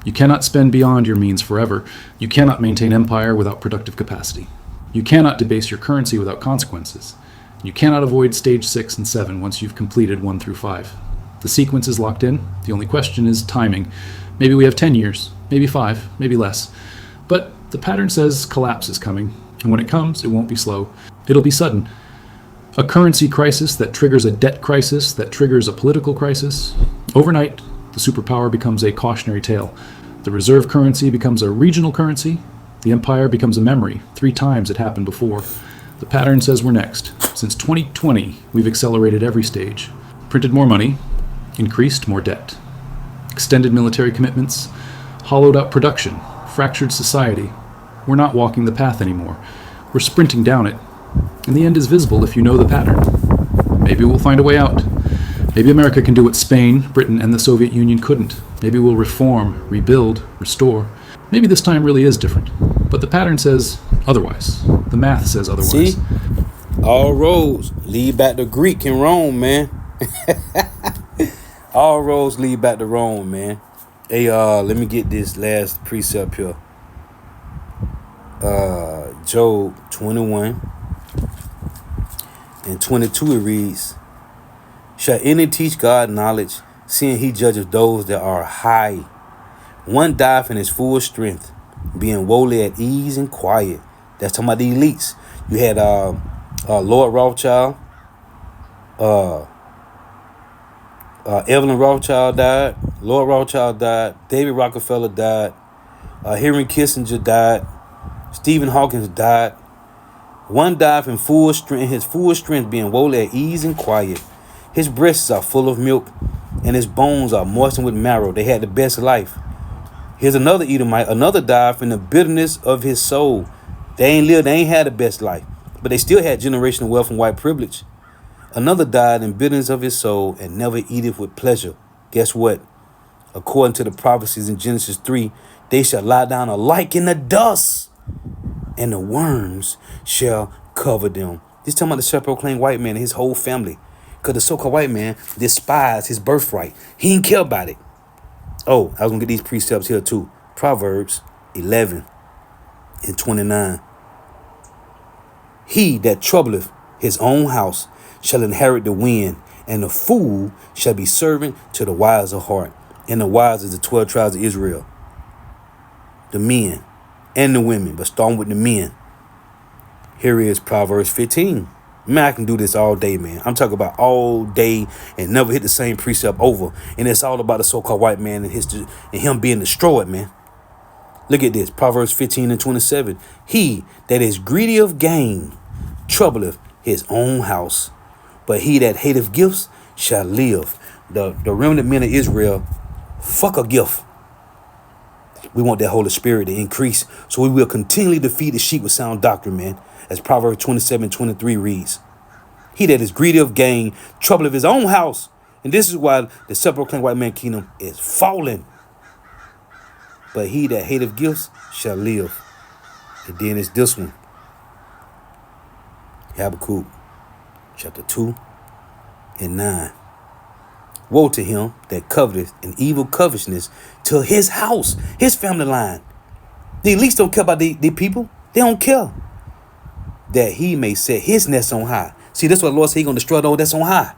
You cannot spend beyond your means forever. You cannot maintain empire without productive capacity. You cannot debase your currency without consequences. You cannot avoid stage 6 and 7 once you've completed 1 through 5. The sequence is locked in. The only question is timing. Maybe we have 10 years, maybe 5, maybe less. But the pattern says collapse is coming, and when it comes, it won't be slow. It'll be sudden. A currency crisis that triggers a debt crisis that triggers a political crisis. Overnight, the superpower becomes a cautionary tale. The reserve currency becomes a regional currency. The empire becomes a memory. 3 times it happened before. The pattern says we're next. Since 2020, we've accelerated every stage. Printed more money, increased more debt. Extended military commitments, hollowed out production, fractured society. We're not walking the path anymore. We're sprinting down it. And the end is visible if you know the pattern. Maybe we'll find a way out. Maybe America can do what Spain, Britain, and the Soviet Union couldn't. Maybe we'll reform, rebuild, restore. Maybe this time really is different. But the pattern says otherwise. The math says otherwise. See? All roads lead back to Greek and Rome, man. All roads lead back to Rome, man. Hey, let me get this last precept here. Job 21 and 22 it reads, shall any teach God knowledge, seeing he judges those that are high? One dieth in his full strength, being wholly at ease and quiet. That's talking about the elites. You had Lord Rothschild, Evelyn Rothschild died, Lord Rothschild died, David Rockefeller died, Henry Kissinger died, Stephen Hawking died. One died in full strength, his full strength being wholly at ease and quiet. His breasts are full of milk, and his bones are moistened with marrow. They had the best life. Here's another Edomite, another died from the bitterness of his soul. They ain't had the best life, but they still had generational wealth and white privilege. Another died in bitterness of his soul and never eateth with pleasure. Guess what? According to the prophecies in Genesis 3, they shall lie down alike in the dust, and the worms shall cover them. This talking about the self-proclaimed white man and his whole family. Because the so-called white man despised his birthright. He didn't care about it. Oh, I was going to get these precepts here too. Proverbs 11 and 29. He that troubleth his own house shall inherit the wind, and the fool shall be servant to the wise of heart. And the wise is the 12 tribes of Israel. The men and the women, but starting with the men. Here is Proverbs 15. Man, I can do this all day, man. I'm talking about all day and never hit the same precept over. And it's all about the so-called white man and him being destroyed, man. Look at this. Proverbs 15 and 27. He that is greedy of gain troubleth his own house, but he that hateth gifts shall live. The remnant men of Israel, fuck a gift. We want that Holy Spirit to increase, so we will continually defeat the sheep with sound doctrine, man. As Proverbs 27:23 reads, he that is greedy of gain troubleth his own house. And this is why the self-proclaimed white man kingdom is falling. But he that hateth gifts shall live. And then it's this one. Habakkuk chapter 2 and 9. Woe to him that coveteth an evil covetousness to his house, his family line. The elites don't care about the people. They don't care. That he may set his nest on high. See, that's what the Lord said. He's going to destroy those that's on high.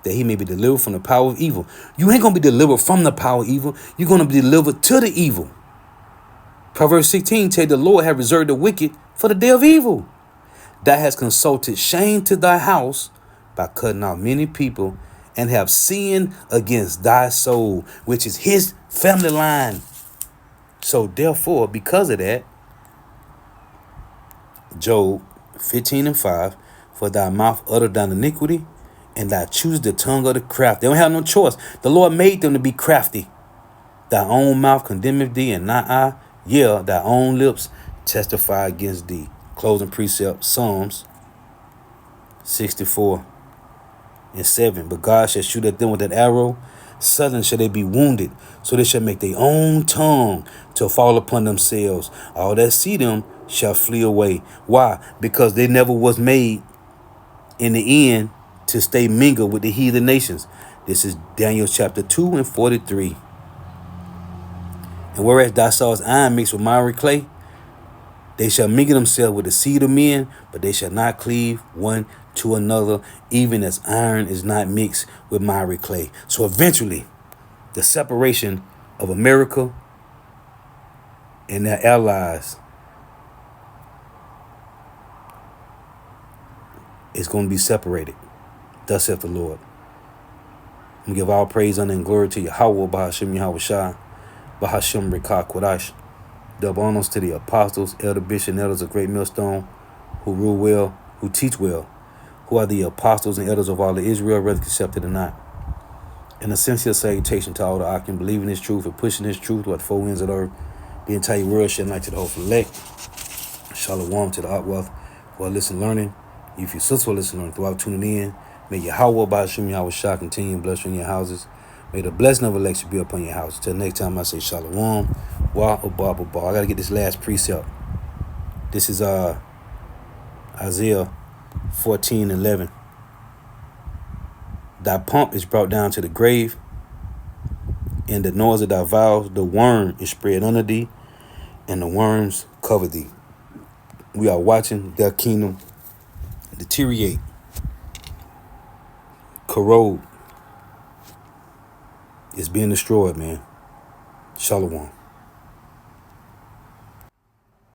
That he may be delivered from the power of evil. You ain't going to be delivered from the power of evil. You're going to be delivered to the evil. Proverbs 16 tells the Lord have reserved the wicked for the day of evil. Thou hast consulted shame to thy house by cutting out many people, and have sinned against thy soul, which is his family line. So therefore, because of that, Job 15 and 5, for thy mouth uttered thine iniquity, and thou choosest the tongue of the crafty. They don't have no choice. The Lord made them to be crafty. Thy own mouth condemneth thee, and not I. Yeah, thy own lips testify against thee. Closing precept, Psalms 64:7. But God shall shoot at them with an arrow. Suddenly shall they be wounded, so they shall make their own tongue to fall upon themselves. All that see them shall flee away. Why? Because they never was made in the end to stay mingled with the heathen nations. This is Daniel chapter 2:43. And whereas thou sawest iron mixed with miry clay, they shall mingle themselves with the seed of men, but they shall not cleave one to another, even as iron is not mixed with miry clay. So eventually, the separation of America and their allies is going to be separated. Thus saith the Lord. We give all praise, honor, and glory to Yahweh, Bahashim Yahweh Shah, Bahashim Rekah Kodash. Double honors to the apostles, elder, bishop, and elders of Great Millstone, who rule well, who teach well, who are the apostles and elders of all of Israel, whether accepted or not. And a sincere salutation to all the Akim, believing this truth and pushing this truth toward the four winds of the earth. The entire world shall not to the hopeful elect. Shalom to the Akwath who are listening, learning. If you successful listen, learning throughout tuning in, may Yahweh Bahashim Yahweh Shah continue and bless you in your houses. May the blessing of election be upon your house. Till next time, I say Shalom. Wa Abba Abba. I gotta get this last precept. This is Isaiah 14:11. Thy pomp is brought down to the grave, and the noise of thy vows, the worm is spread under thee, and the worms cover thee. We are watching their kingdom deteriorate, corrode. It's being destroyed, man. Shalom.